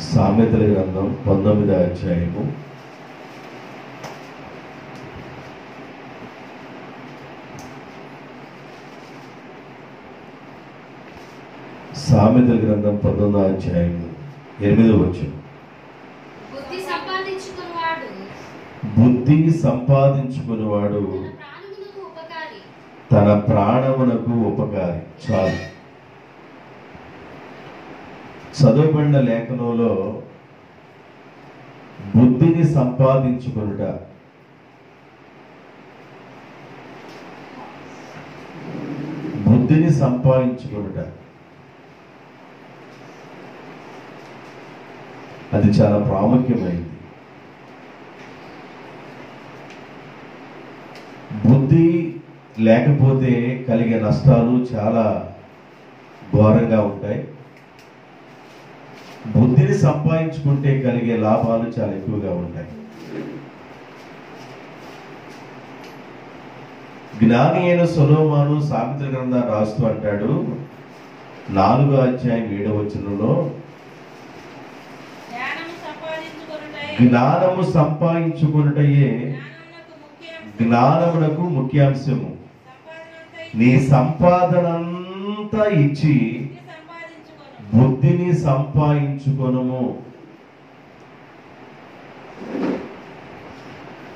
సామెతల గ్రంథం 19వ అధ్యాయము సామెతల గ్రంథం 19వ అధ్యాయము 8వ వచనం. బుద్ధి సంపాదించుకునేవాడు తన ప్రాణమునకు ఉపకారి. చాలు. చదువుబడిన లేఖనంలో బుద్ధిని సంపాదించుకొనుట, బుద్ధిని సంపాదించుకొనుట అది చాలా ప్రాముఖ్యమైనది. బుద్ధి లేకపోతే కలిగే నష్టాలు చాలా ఘోరంగా ఉంటాయి. బుద్ధిని సంపాదించుకుంటే కలిగే లాభాలు చాలా ఎక్కువగా ఉంటాయి. జ్ఞాని అయిన సొలొమోను సామెతల గ్రంథాన్ని రాస్తూ అంటాడు, 4వ అధ్యాయం 7వ వచనంలో, జ్ఞానము సంపాదించుకొనుటయే జ్ఞానమునకు ముఖ్యాంశము. నీ సంపాదనంతా ఇచ్చి బుద్ధిని సంపాదించుకొనుము.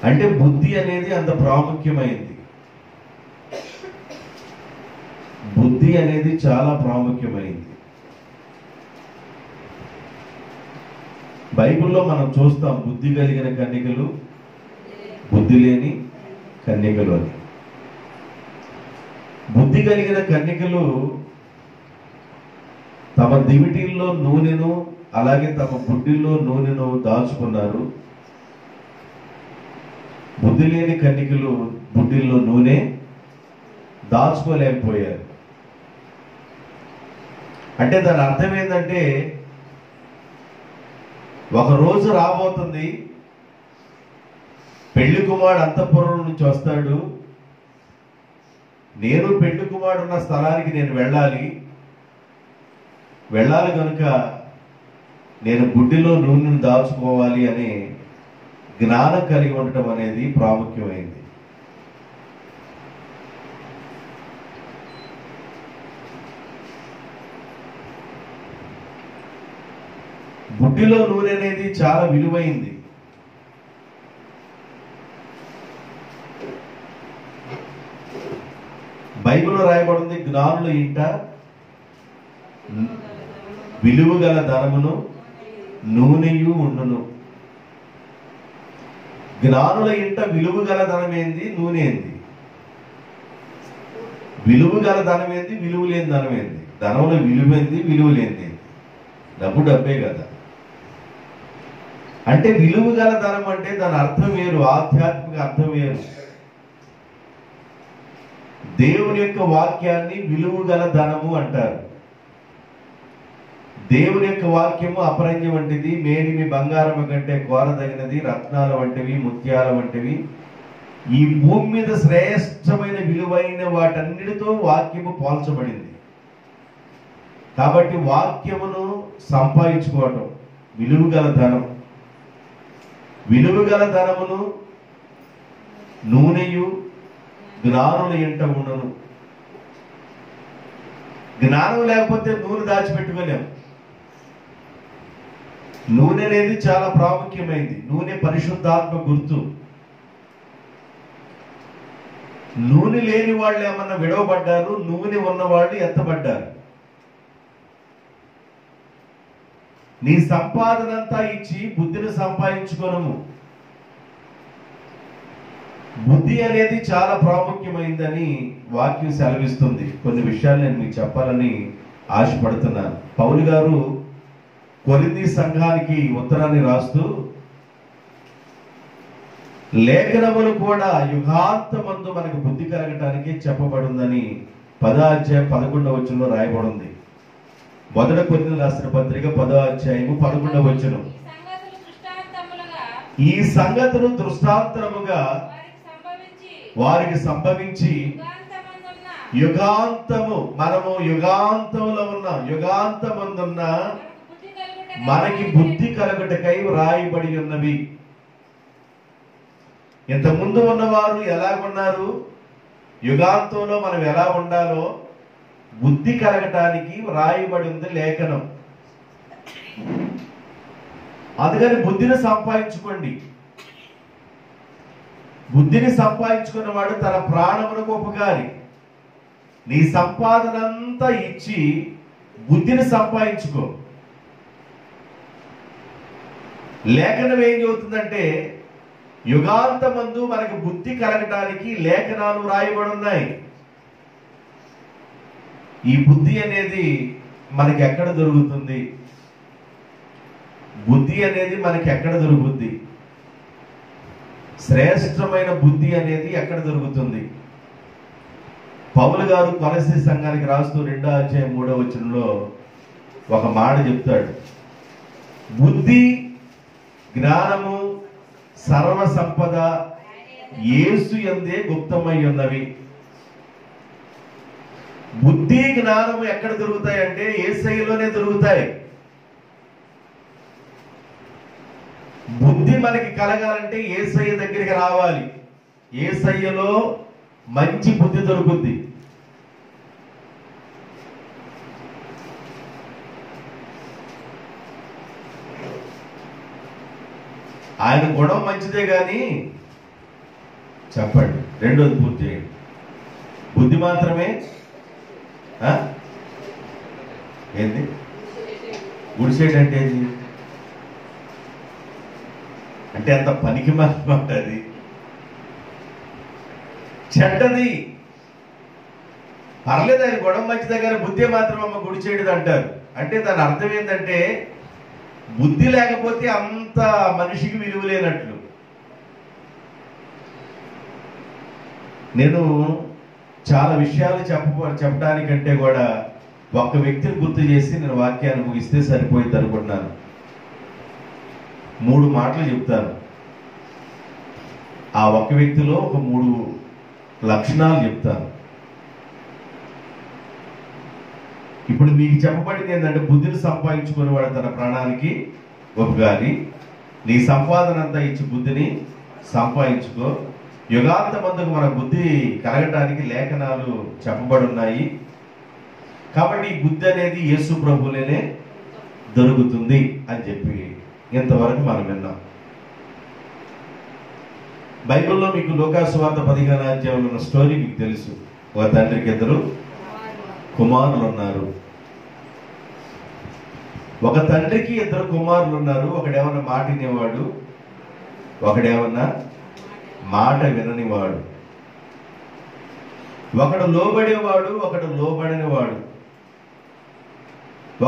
అంటే బుద్ధి అనేది అంత ప్రాముఖ్యమైంది. బుద్ధి అనేది చాలా ప్రాముఖ్యమైంది. బైబిల్లో మనం చూస్తాం, బుద్ధి కలిగిన కన్యకలు, బుద్ధి లేని కన్యకలు అని. బుద్ధి కలిగిన కన్యకలు తమ దివిటీల్లో నూనెను, అలాగే తమ బుడ్డిల్లో నూనెను దాచుకున్నారు. బుద్ధి లేని కన్యకలు బుడ్డిల్లో నూనె దాచుకోలేకపోయారు. అంటే దాని అర్థం ఏంటంటే, ఒక రోజు రాబోతుంది, పెళ్లి కుమారుడు అంతఃపురం నుంచి వస్తాడు, నేను పెళ్లి కుమారుడు ఉన్న స్థలానికి నేను వెళ్ళాలి కనుక నేను బుడ్డిలో నూనెను దాచుకోవాలి అనే జ్ఞానం కలిగి ఉండటం అనేది ప్రాముఖ్యమైంది. బుడ్డిలో నూనె అనేది చాలా విలువైంది. బైబిల్లో రాయబడింది, జ్ఞానుల ఇంట విలువ గల ధనమును నూనెయు ఉండును. జ్ఞానుల ఇంట విలువ గల ధనం ఏంది, నూనె ఏంది? విలువ గల ధనం ఏంది, విలువ లేని ధనం ఏంది? ధనంలో విలువైంది, విలువ లేనిది. డబ్బే కదా. అంటే విలువ గల ధనం అంటే దాని అర్థం వేరు, ఆధ్యాత్మిక అర్థం వేరు. దేవుని యొక్క వాక్యాన్ని విలువ గల ధనము అంటారు. దేవుని యొక్క వాక్యము అపరంజి వంటిది, మేలిమి బంగారం కంటే కోరదగినది, రత్నాల వంటివి, ముత్యాల వంటివి. ఈ భూమి మీద శ్రేష్టమైన విలువైన వాటన్నిటితో వాక్యము పోల్చబడింది. కాబట్టి వాక్యమును సంపాదించుకోవటం విలువ గల ధనం. విలువ గల ధనమును నూనెయు జ్ఞానుల ఇంట ఉండను. జ్ఞానం లేకపోతే నూనె దాచిపెట్టుకోలేము. నూనె అనేది చాలా ప్రాముఖ్యమైంది. నూనె పరిశుద్ధాత్మ గుర్తు. నూనె లేని వాళ్ళు ఏమన్నా విడవబడ్డారు, నూనె ఉన్నవాళ్ళు ఎత్తబడ్డారు. నీ సంపాదనంతా ఇచ్చి బుద్ధిని సంపాదించుకోనము. బుద్ధి అనేది చాలా ప్రాముఖ్యమైందని వాక్యం సెలవిస్తుంది. కొన్ని విషయాలు నేను మీకు చెప్పాలని ఆశపడుతున్నాను. పౌలు గారు కొరింథీ సంఘానికి ఉత్తరాన్ని రాస్తూ, లేఖనములు కూడా యుగాంతమందు మనకు బుద్ధి కలగటానికి చెప్పబడిందని 10వ అధ్యాయం 11వ వచనంలో రాయబడింది. మొదట కొరింథీయులకు రాసిన పత్రిక 10వ అధ్యాయము 11వ వచనం. ఈ సంగతులు దృష్టాంతరముగా వారికి సంభవించి యుగాంతము, మనము యుగాంతంలో ఉన్నాం, యుగాంతమందున్న మనకి బుద్ధి కలుగుటకై వ్రాయబడి ఉన్నవి. ఇంతకుముందు ఉన్నవారు ఎలాగున్నారు, యుగాంతంలో మనం ఎలా ఉండాలో బుద్ధి కలగటానికి వ్రాయబడి ఉంది లేఖనం. అందుకని బుద్ధిని సంపాదించుకోండి. బుద్ధిని సంపాదించుకున్నవాడు తన ప్రాణమునకు ఉపకారి. నీ సంపాదన అంతా ఇచ్చి బుద్ధిని సంపాదించుకో. లేఖనం ఏం చెబుతుందంటే యుగాంతమందు మనకి బుద్ధి కలగటానికి లేఖనాలు రాయబడి ఉన్నాయి. ఈ బుద్ధి అనేది మనకి ఎక్కడ దొరుకుతుంది? బుద్ధి అనేది మనకి ఎక్కడ దొరుకుతుంది? శ్రేష్టమైన బుద్ధి అనేది ఎక్కడ దొరుకుతుంది? పౌలు గారు కొలస్సీ సంఘానికి రాస్తూ 2:3 ఒక మాట చెప్తాడు. బుద్ధి, జ్ఞానము, సర్వ సంపద యేసు యందే గుప్తమై ఉన్నవి. బుద్ధి జ్ఞానము ఎక్కడ దొరుకుతాయంటే యేసయ్యలోనే దొరుకుతాయి. బుద్ధి మనకి కలగాలంటే యేసయ్య దగ్గరికి రావాలి. యేసయ్యలో మంచి బుద్ధి దొరుకుద్ది. ఆయన గుణం మంచిదే కానీ చెప్పండి, రెండోది పూర్తి చేయండి. బుద్ధి మాత్రమే ఏంది? గుడిసేట్ అంటే ఏంది? అంటే అంత పనికి మాట, అది చెడ్డది. పర్లేదు, ఆయన గుణం మంచిదే కానీ బుద్ధి మాత్రం అమ్మ గుడి చేయడది అంటారు. అంటే దాని అర్థం ఏంటంటే బుద్ధి లేకపోతే అంత మనిషికి విలువ లేనట్లు. నేను చాలా విషయాలు చెప్పడానికంటే కూడా ఒక్క వ్యక్తిని గుర్తు చేసి నేను వాక్యాన్ని ముగిస్తే సరిపోయింది అనుకుంటున్నాను. 3 మాటలు చెప్తాను. ఆ ఒక్క వ్యక్తిలో ఒక 3 లక్షణాలు చెప్తాను. ఇప్పుడు మీకు చెప్పబడింది ఏంటంటే బుద్ధిని సంపాదించుకుని వాడు తన ప్రాణానికి ఉపకారి. నీ సంపాదన అంతా ఇచ్చి బుద్ధిని సంపాదించుకో. యుగాంతమందుకు మన బుద్ధి కలగటానికి లేఖనాలు చెప్పబడి ఉన్నాయి. కాబట్టి ఈ బుద్ధి అనేది యేసు ప్రభువులోనే దొరుకుతుంది అని చెప్పి ఇంతవరకు మనం విన్నాం. బైబిల్లో మీకు లూకాసు వార్త 15వ అధ్యాయంలో ఉన్న స్టోరీ మీకు తెలుసు. ఒక తండ్రికి 2 కుమారులు ఉన్నారు. ఒక తండ్రికి 2 కుమారులు ఉన్నారు. ఒకడేమన్నా మాట వినేవాడు, ఒకడేమన్నా మాట విననివాడు. ఒకడు లోబడేవాడు, ఒకడు లోబడనివాడు.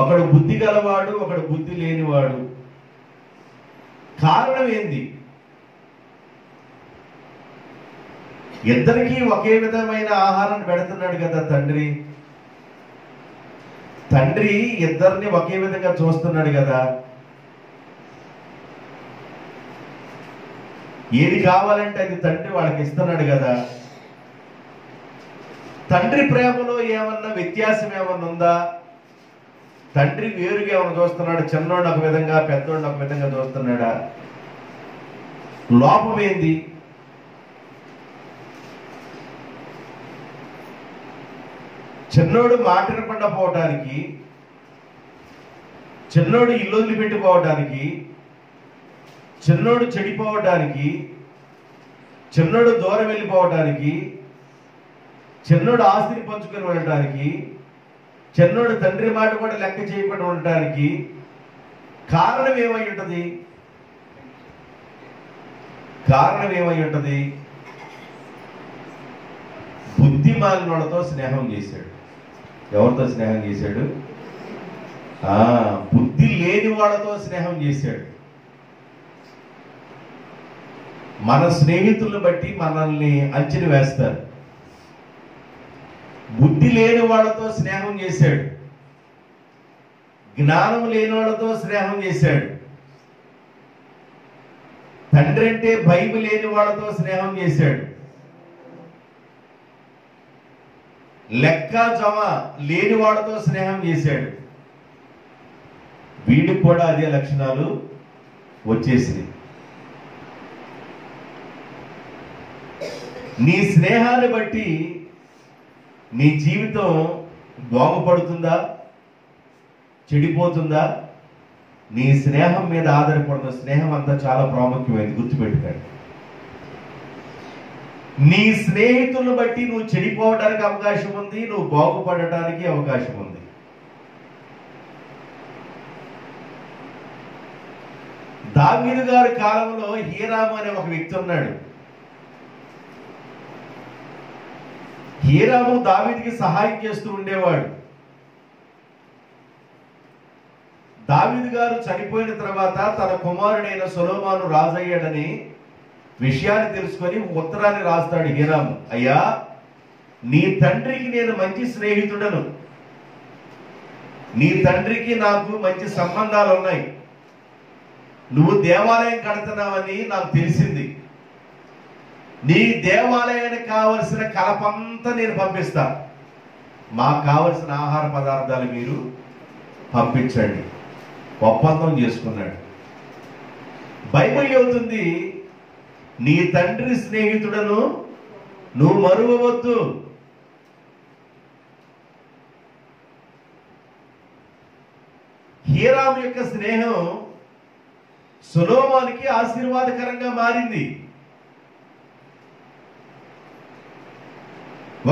ఒకడు బుద్ధి గలవాడు, ఒకడు బుద్ధి లేనివాడు. కారణం ఏంది? ఇద్దరికీ ఒకే విధమైన ఆహారం పెడుతున్నాడు కదా తండ్రి. తండ్రి ఇద్దరిని ఒకే విధంగా చూస్తున్నాడు కదా. ఏది కావాలంటే అది తండ్రి వాళ్ళకి ఇస్తున్నాడు కదా. తండ్రి ప్రేమలో ఏమన్నా వ్యత్యాసం ఏమన్నా ఉందా? తండ్రి వేరుగా ఏమన్నా చూస్తున్నాడు? చిన్నోడు ఒక విధంగా, పెద్దోడు ఒక విధంగా చూస్తున్నాడా? లోపం ఏంది? చిన్నోడు మాట వినకుండా పోవటానికి, చిన్నోడు ఇల్లు వదిలిపెట్టిపోవటానికి, చిన్నోడు చెడిపోవటానికి, చిన్నోడు దూరం వెళ్ళిపోవటానికి, చిన్నోడు ఆస్తిని పంచుకొని ఉండటానికి, చిన్నోడు తండ్రి మాట కూడా లెక్క చేయకుండా ఉండటానికి కారణం ఏమై ఉంటుంది? కారణం ఏమై ఉంటుంది? బుద్ధిమాలిన వాళ్ళతో స్నేహం చేశాడు. ఎవరితో స్నేహం చేశాడు? బుద్ధి లేని వాళ్ళతో స్నేహం చేశాడు. మన స్నేహితులను బట్టి మనల్ని అంచనా వేస్తారు. బుద్ధి లేని వాళ్ళతో స్నేహం చేశాడు. జ్ఞానం లేని వాళ్ళతో స్నేహం చేశాడు. తండ్రి అంటే భయం లేని వాళ్ళతో స్నేహం చేశాడు. లెక్క జమ లేని వాళ్ళతో స్నేహం చేశాడు. వీడికి కూడా అదే లక్షణాలు వచ్చేసినాయి. నీ స్నేహాన్ని బట్టి నీ జీవితం బాగుపడుతుందా, చెడిపోతుందా? నీ స్నేహం మీద ఆధారపడుతున్న స్నేహం అంతా చాలా ప్రాముఖ్యమైనది, గుర్తుపెట్టుకోండి. నీ స్నేహితులను బట్టి నువ్వు చెడిపోవడానికి అవకాశం ఉంది, నువ్వు బాగుపడటానికి అవకాశం ఉంది. దావీదు గారి కాలంలో హీరాము అనే ఒక వ్యక్తి ఉన్నాడు. హీరాము దావీదుకి సహాయం చేస్తూ ఉండేవాడు. దావీదు గారు చనిపోయిన తర్వాత తన కుమారుడైన సొలొమోను రాజయ్యాడని విషయాన్ని తెలుసుకొని ఉత్తరాన్ని రాస్తాడు హీరాము. అయ్యా, నీ తండ్రికి నేను మంచి స్నేహితుడను, నీ తండ్రికి నాకు మంచి సంబంధాలు ఉన్నాయి, నువ్వు దేవాలయం కడుతున్నావని నాకు తెలిసింది, నీ దేవాలయానికి కావలసిన కలపంతా నేను పంపిస్తా, మాకు కావలసిన ఆహార పదార్థాలు మీరు పంపించండి. ఒప్పందం చేసుకున్నాడు. బైబిల్ చెబుతుంది, నీ తండ్రి స్నేహితుడను నువ్వు మరువవద్దు. హీరాము యొక్క స్నేహం సొలొమోనుకి ఆశీర్వాదకరంగా మారింది.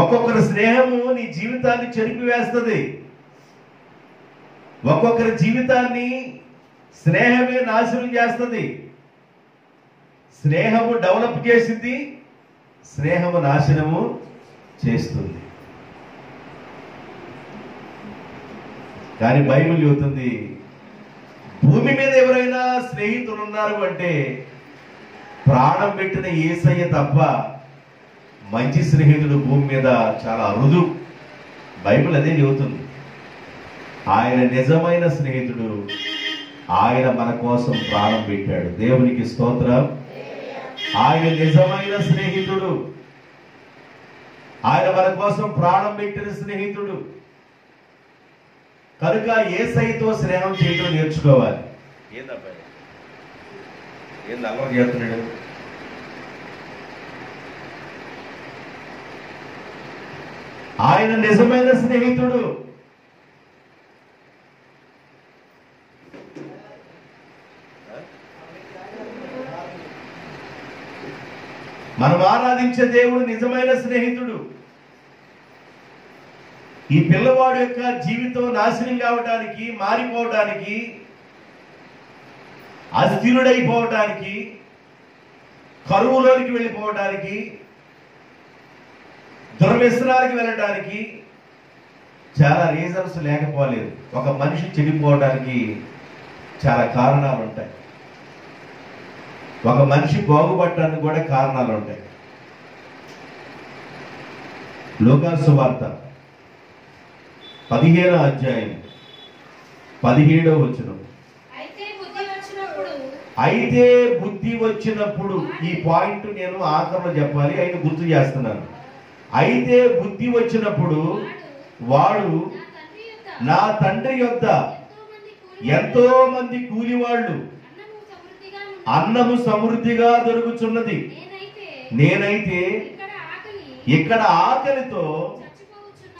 ఒక్కొక్కరి స్నేహము నీ జీవితాన్ని చెరిపివేస్తుంది. ఒక్కొక్కరి జీవితాన్ని స్నేహమే నాశనం చేస్తుంది. స్నేహము డెవలప్ చేసింది, స్నేహము నాశనము చేస్తుంది. కానీ బైబిల్ చెబుతుంది, భూమి మీద ఎవరైనా స్నేహితులు ఉన్నారు అంటే ప్రాణం పెట్టిన యేసయ్య తప్ప మంచి స్నేహితుడు భూమి మీద చాలా అరుదు. బైబిల్ అదే చెబుతుంది. ఆయన నిజమైన స్నేహితుడు, ఆయన మన కోసం ప్రాణం పెట్టాడు. దేవునికి స్తోత్రం. ఆయన నిజమైన స్నేహితుడు, ఆయన మన కోసం ప్రాణం పెట్టిన స్నేహితుడు. కనుక యేసయ్యతో స్నేహం చేయడం నేర్చుకోవాలి. ఏందబ్బాయి, ఏంది అలవాటు చేస్తున్నాడు? ఆయన నిజమైన స్నేహితుడు. మనం ఆరాధించే దేవుడు నిజమైన స్నేహితుడు. ఈ పిల్లవాడు యొక్క జీవితం నాశనం కావడానికి, మారిపోవడానికి, అస్థిరుడైపోవడానికి, కరువులోనికి వెళ్ళిపోవడానికి, దుర్వ్యసనాలకు వెళ్ళడానికి చాలా రీజన్స్ లేకపోలేదు. ఒక మనిషి చెడిపోవడానికి చాలా కారణాలు ఉంటాయి. ఒక మనిషి బాగుపడటానికి కూడా కారణాలు ఉంటాయి. లూకాసు సువార్త 15వ అధ్యాయం 17వ వచనం. అయితే బుద్ధి వచ్చినప్పుడు, ఈ పాయింట్ నేను ఆఖరిలో చెప్పాలి, ఆయన గుర్తు చేస్తున్నాను. అయితే బుద్ధి వచ్చినప్పుడు వాడు నా తండ్రి యొద్ద ఎంతో మంది కూలివాళ్ళు అన్నము సమృద్ధిగా దొరుకుచున్నది, నేనైతే ఇక్కడ ఆకలితో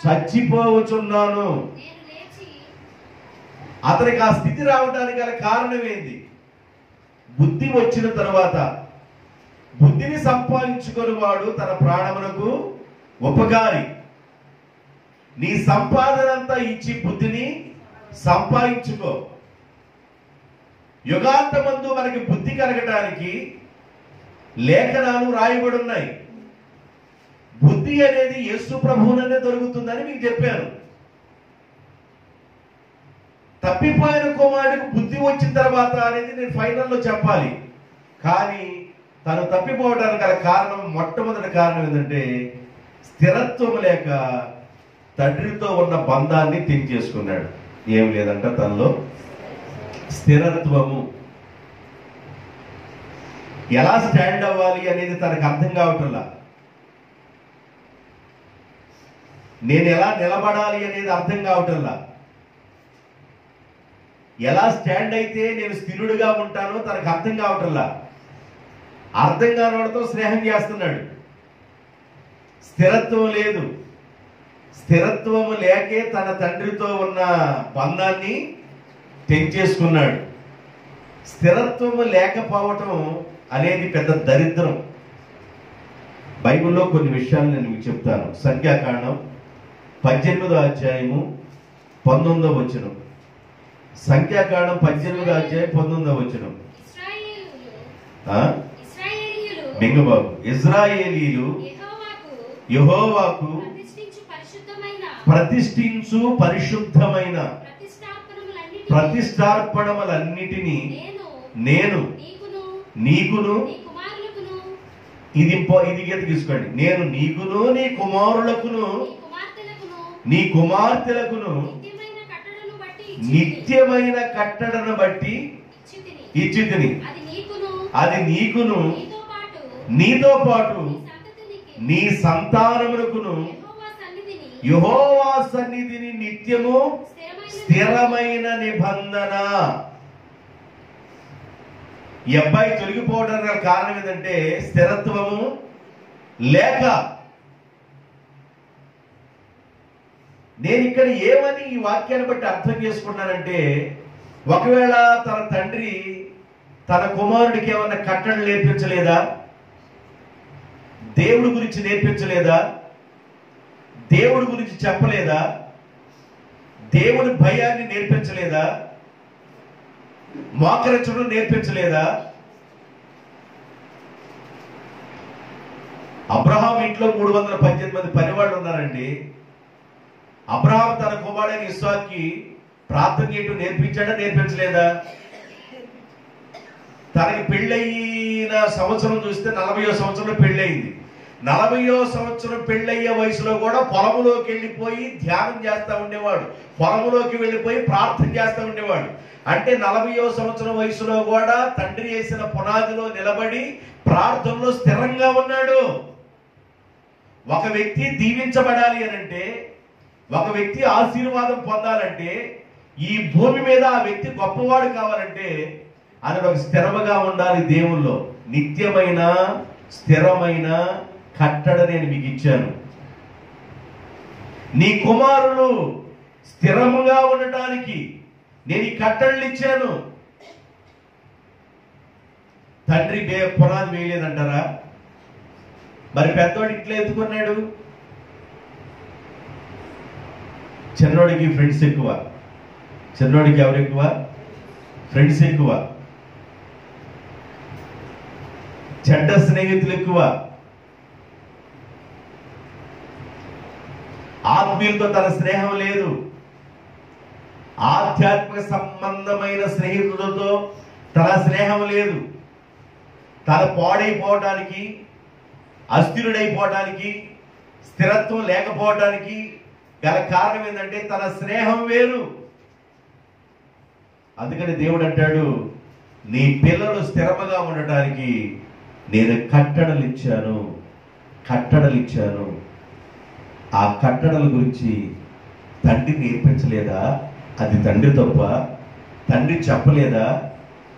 చచ్చిపోవచున్నాను. అతనికి ఆ స్థితి రావడానికి గల కారణం ఏంది? బుద్ధి వచ్చిన తర్వాత బుద్ధిని సంపాదించుకొని వాడు తన ప్రాణమునకు ఉపకారి. నీ సంపాదనంతా ఇచ్చి బుద్ధిని సంపాదించుకో. యుగాంతమందు మనకి బుద్ధి కలగటానికి లేఖనాలు రాయబడి ఉన్నాయి. బుద్ధి అనేది యేసు ప్రభువుననే దొరుకుతుందని మీకు చెప్పాను. తప్పిపోయిన కుమారుడికి బుద్ధి వచ్చిన తర్వాత అనేది నేను ఫైనల్లో చెప్పాలి. కానీ తను తప్పిపోవడానికి గల కారణం, మొట్టమొదటి కారణం ఏంటంటే స్థిరత్వం లేక తండ్రితో ఉన్న బంధాన్ని తెంచేసుకున్నాడు. ఏం లేదంట తనలో స్థిరత్వము. ఎలా స్టాండ్ అవ్వాలి అనేది తనకు అర్థం కావట్లా. నేను ఎలా నిలబడాలి అనేది అర్థం కావట్లా. ఎలా స్టాండ్ అయితే నేను స్థిరుడుగా ఉంటానో తనకు అర్థం కావటంలా. అర్థం కానివాడితో స్నేహం చేస్తున్నాడు. స్థిరత్వం లేదు. స్థిరత్వం లేకే తన తండ్రితో ఉన్న బంధాన్ని తెంచేసుకున్నాడు. స్థిరత్వం లేకపోవటం అనేది పెద్ద దరిద్రం. బైబిల్లో కొన్ని విషయాలు నేను మీకు చెప్తాను. సంఖ్యాకాండం 18వ అధ్యాయము 19వ వచనం. సంఖ్యాకాండం 18వ అధ్యాయం 19వ వచనం. బింగబాబు, ఇశ్రాయేలీయులు యెహోవాకు ప్రతిష్ఠించు పరిశుద్ధమైన ప్రతిష్టార్పణములన్నిటినీ నేను నీకును, ఇది గీత తీసుకోండి, నేను నీకును నీ కుమారులకును నీ కుమార్తెలకును నిత్యమైన కట్టడను బట్టి ఇచ్చితిని. అది నీకును నీతో పాటు నీ సంతానమునకును యెహోవా సన్నిధిని నిత్యము స్థిరమైన నిబంధన. ఈ అబ్బాయి తొలగిపోవడానికి కారణం ఏంటంటే స్థిరత్వము లేక. నేను ఇక్కడ ఏమని ఈ వాక్యాన్ని బట్టి అర్థం చేసుకున్నానంటే, ఒకవేళ తన తండ్రి తన కుమారుడికి ఏమన్నా కట్టడలు నేర్పించలేదా? దేవుడి గురించి నేర్పించలేదా? దేవుడి గురించి చెప్పలేదా? దేవుడి భయాన్ని నేర్పించలేదా? మోకరించడం నేర్పించలేదా? అబ్రహాం ఇంట్లో 318 మంది పనివాళ్ళు ఉన్నారండి. అబ్రహాం తన కుమారుడైన ఇస్సాకుకి ప్రార్థన చేయటం నేర్పించాడా? నేర్పించలేదా? తనకి పెళ్ళయిన సంవత్సరం చూస్తే 40వ సంవత్సరంలో పెళ్ళయింది. 40వ సంవత్సరం పెళ్ళయ్యే వయసులో కూడా పొలంలోకి వెళ్ళిపోయి ధ్యానం చేస్తూ ఉండేవాడు. పొలంలోకి వెళ్ళిపోయి ప్రార్థన చేస్తూ ఉండేవాడు. అంటే 40వ సంవత్సరం వయసులో కూడా తండ్రి వేసిన పునాదిలో నిలబడి ప్రార్థనలో స్థిరంగా ఉన్నాడు. ఒక వ్యక్తి దీవించబడాలి అనంటే, ఒక వ్యక్తి ఆశీర్వాదం పొందాలంటే, ఈ భూమి మీద ఆ వ్యక్తి గొప్పవాడు కావాలంటే అతడు ఒక స్థిరముగా ఉండాలి. దేవుల్లో నిత్యమైన స్థిరమైన కట్టడ నేను మీకు ఇచ్చాను. నీ కుమారులు స్థిరముగా ఉండటానికి నేను ఈ కట్టడలు ఇచ్చాను. తండ్రి పునాది వేయలేదంటారా? మరి పెద్దోడు ఇట్లా ఎత్తుకున్నాడు. చిన్నోడికి ఫ్రెండ్స్ ఎక్కువ. చిన్నోడికి ఎవరు ఎక్కువ? ఫ్రెండ్స్ ఎక్కువ. చెడ్డ స్నేహితులు ఎక్కువ. ఆత్మీయులతో తన స్నేహం లేదు. ఆధ్యాత్మిక సంబంధమైన స్నేహితులతో తన స్నేహం లేదు. తన పాడైపోవడానికి, అస్థిరుడైపోవడానికి, స్థిరత్వం లేకపోవడానికి గల కారణం ఏంటంటే తన స్నేహం వేరు. అందుకని దేవుడు అంటాడు, నీ పిల్లలు స్థిరముగా ఉండటానికి నేను కట్టడలు ఇచ్చాను. కట్టడలు ఇచ్చాను. ఆ కట్టడల గురించి తండ్రి నేర్పించలేదా? అది తండ్రి తప్ప? తండ్రి చెప్పలేదా?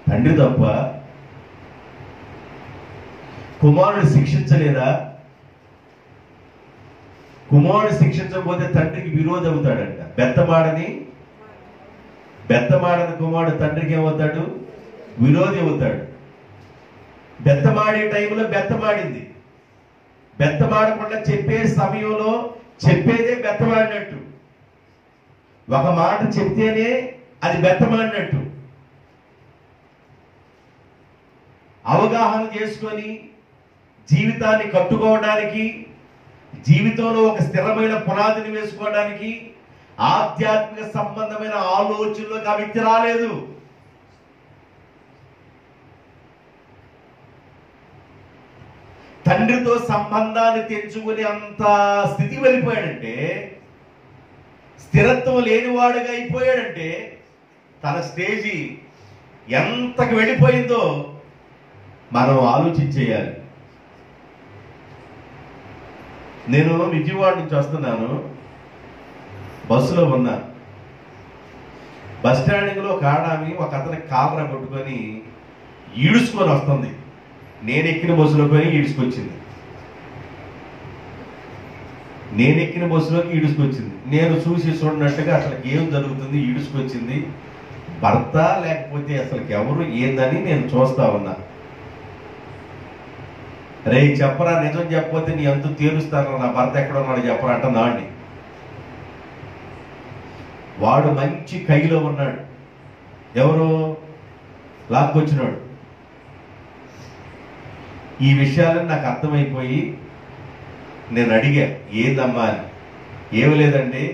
తండ్రి తప్ప? కుమారుడు శిక్షించలేదా? కుమారుడు శిక్షించకపోతే తండ్రికి విరోధి అవుతాడంట. బెత్తమాడని కుమారుడు తండ్రికి ఏమవుతాడు? విరోధి అవుతాడు. బెత్తమాడే టైంలో బెత్తమాడింది. బెత్తమాడకుండా చెప్పే సమయంలో చెప్పేదే బెత్తమాడినట్టు. ఒక మాట చెప్తేనే అది బెత్తమాడినట్టు. అవగాహన చేసుకొని జీవితాన్ని కట్టుకోవడానికి, జీవితంలో ఒక స్థిరమైన పునాదిని వేసుకోవడానికి, ఆధ్యాత్మిక సంబంధమైన ఆలోచనలోకి ఆ వ్యక్తి రాలేదు. తండ్రితో సంబంధాన్ని తెంచుకునే అంత స్థితి వెళ్ళిపోయాడంటే, స్థిరత్వం లేనివాడుగా అయిపోయాడంటే, తన స్టేజీ ఎంతకు వెళ్ళిపోయిందో మనం ఆలోచించేయాలి. నేను విజయవాడ నుంచి వస్తున్నాను. బస్సులో ఉన్నా. బస్ స్టాండింగ్లో ఒక ఆడామి ఒక అతని కాలర కొట్టుకొని ఈడుచుకొని వస్తుంది. నేను ఎక్కిన బస్సులో పోయి ఈడుచుకొచ్చింది. నేను చూసి చూడనట్టుగా అసలు ఏం జరుగుతుంది, ఈడుచుకొచ్చింది భర్త లేకపోతే అసలు ఎవరు ఏందని నేను చూస్తా ఉన్నా. రే చెప్పరా, నిజం చెప్పకపోతే నీ అంత తేలుస్తాను, నా భర్త ఎక్కడ ఉన్నాడు చెప్పరా అంటున్నా అండి. వాడు మంచి కైలో ఉన్నాడు, ఎవరు లాక్కొచ్చినాడు. ఈ విషయాలను నాకు అర్థమైపోయి నేను అడిగా, ఏందమ్మా అని. ఏమి లేదండి,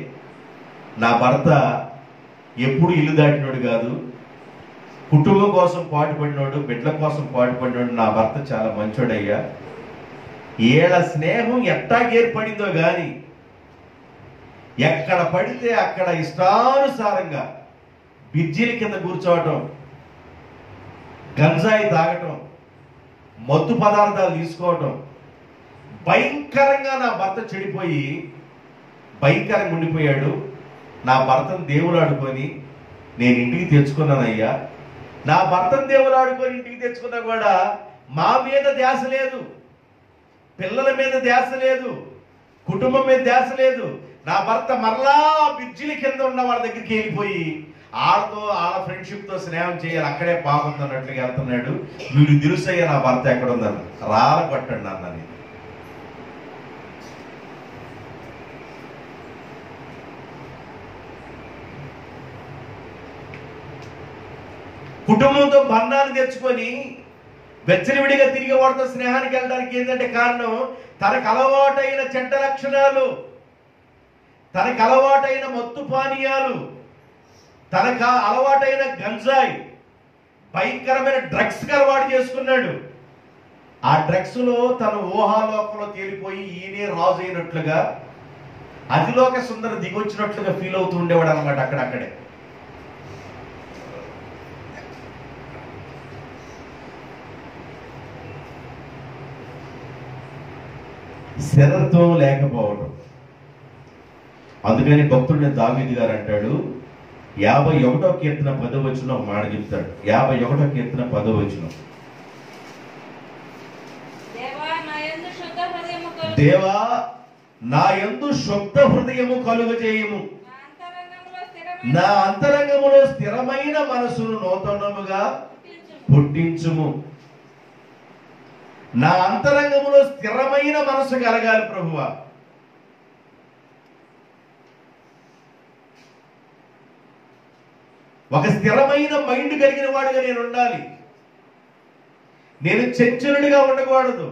నా భర్త ఎప్పుడు ఇల్లు దాటినోడు కాదు, కుటుంబం కోసం పాటుపడినోడు, బిడ్డల కోసం పాటుపడినోడు. నా భర్త చాలా మంచోడయ్యా. ఏళ్ళ స్నేహం ఎట్టాగేర్పడిందో గాని ఎక్కడ పడితే అక్కడ ఇష్టానుసారంగా బిజ్జీల కింద కూర్చోవటం, గంజాయి తాగటం, మత్తు పదార్థాలు తీసుకోవటం, భయంకరంగా నా భర్త చెడిపోయి భయంకరంగా ఉండిపోయాడు. నా భర్తను దేవుడు ఆడుకొని నేను ఇంటికి తెచ్చుకున్నానయ్యా. నా భర్తను దేవుడు ఆడుకొని ఇంటికి తెచ్చుకున్నా కూడా మా మీద ధ్యాస లేదు, పిల్లల మీద ధ్యాస లేదు, కుటుంబం మీద ధ్యాస లేదు. నా భర్త మరలా బిజ్జిల కింద ఉన్న వాళ్ళ దగ్గరికి వెళ్ళిపోయి వాళ్ళ ఫ్రెండ్షిప్తో స్నేహం చేయాలి, అక్కడే బాగుందన్నట్లుగా వెళ్తున్నాడు. వీడు తెలుసయ్యా నా భర్త ఎక్కడ ఉందని రాల కొట్టండి అన్నది. కుటుంబంతో బంధాన్ని తెచ్చుకొని వెచ్చనివిడిగా తిరిగి వాడితో స్నేహానికి వెళ్ళడానికి ఏంటంటే కారణం, తనకు అలవాటైన చెడ్డ లక్షణాలు, తనకు అలవాటైన మత్తు పానీయాలు, తనకు అలవాటైన గంజాయి, భయంకరమైన డ్రగ్స్ అలవాటు చేసుకున్నాడు. ఆ డ్రగ్స్ లో తన ఊహాలోకంలో తేలిపోయి ఈయనే రాజు అయినట్లుగా, అతిలోక సుందర దిగొచ్చినట్లుగా ఫీల్ అవుతూ ఉండేవాడు అనమాట. అక్కడక్కడే స్థిరత్వం లేకపోవడం. అందుకని భక్తుడిని దావీదు గారు అంటాడు, 51వ కీర్తన 10వ వచనం ఒక మాట చెప్తాడు. 51వ కీర్తన 10వ వచనం, దేవా నా యందు శుద్ధ హృదయము కలుగజేయము, నా అంతరంగములో స్థిరమైన మనసును నూతనముగా పుట్టించుము. నా అంతరంగములో స్థిరమైన మనసు కలగాలి ప్రభువా. ఒక స్థిరమైన మైండ్ కలిగిన వాడుగా నేను ఉండాలి. నేను చంచలుడిగా ఉండకూడదు,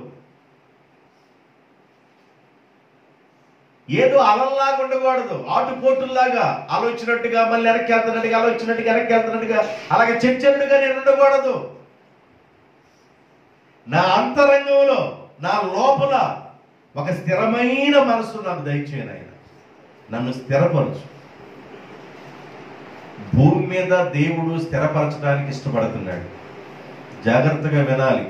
ఏదో అలల్లాగా ఉండకూడదు, ఆటుపోటుల్లాగా ఆలోచినట్టుగా మళ్ళీ వెనక్కి వెళ్తున్నట్టుగా, ఆలోచినట్టుగా వెనక్కి వెళ్తున్నట్టుగా, అలాగే చంచలుడిగా నేను ఉండకూడదు. నా అంతరంగంలో, నా లోపల ఒక స్థిరమైన మనసు నాకు దయచేయను ఆయన, నన్ను స్థిరపరచు. భూమి మీద దేవుడు స్థిరపరచడానికి ఇష్టపడుతున్నాడు. జాగ్రత్తగా వినాలి.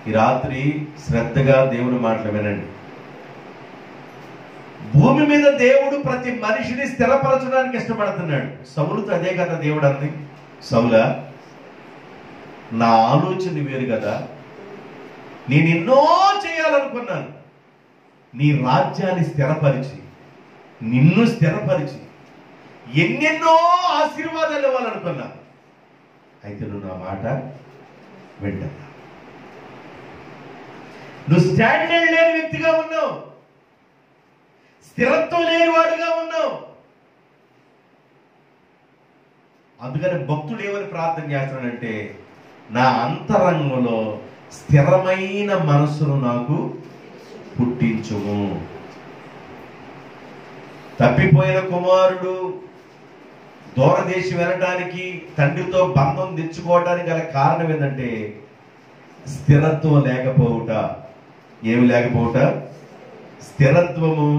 ఈ రాత్రి శ్రద్ధగా దేవుని మాటలు వినండి. భూమి మీద దేవుడు ప్రతి మనిషిని స్థిరపరచడానికి ఇష్టపడుతున్నాడు. సౌలుతో అదే కదా దేవుడు అంది, సౌలా నా ఆలోచన వేరు కదా, నేను ఎన్నో చేయాలనుకున్నాను, నీ రాజ్యాన్ని స్థిరపరిచి, నిన్ను స్థిరపరిచి ఎన్నెన్నో ఆశీర్వాదాలు ఇవ్వాలనుకున్నా, అయితే నువ్వు నా మాట వింటా. నువ్వు స్టాండర్డ్ లేని వ్యక్తిగా ఉన్నావు, స్థిరత్వం లేని వాడుగా ఉన్నావు. అందుకని భక్తుడు ఏమని ప్రార్థన చేస్తాడంటే, నా అంతరంగంలో స్థిరమైన మనస్సును నాకు పుట్టించుము. తప్పిపోయిన కుమారుడు దూరదేశం వెళ్ళడానికి, తండ్రితో బంధం తెచ్చుకోవడానికి గల కారణం ఏంటంటే స్థిరత్వం లేకపోవుట. ఏమి లేకపోవుట? స్థిరత్వము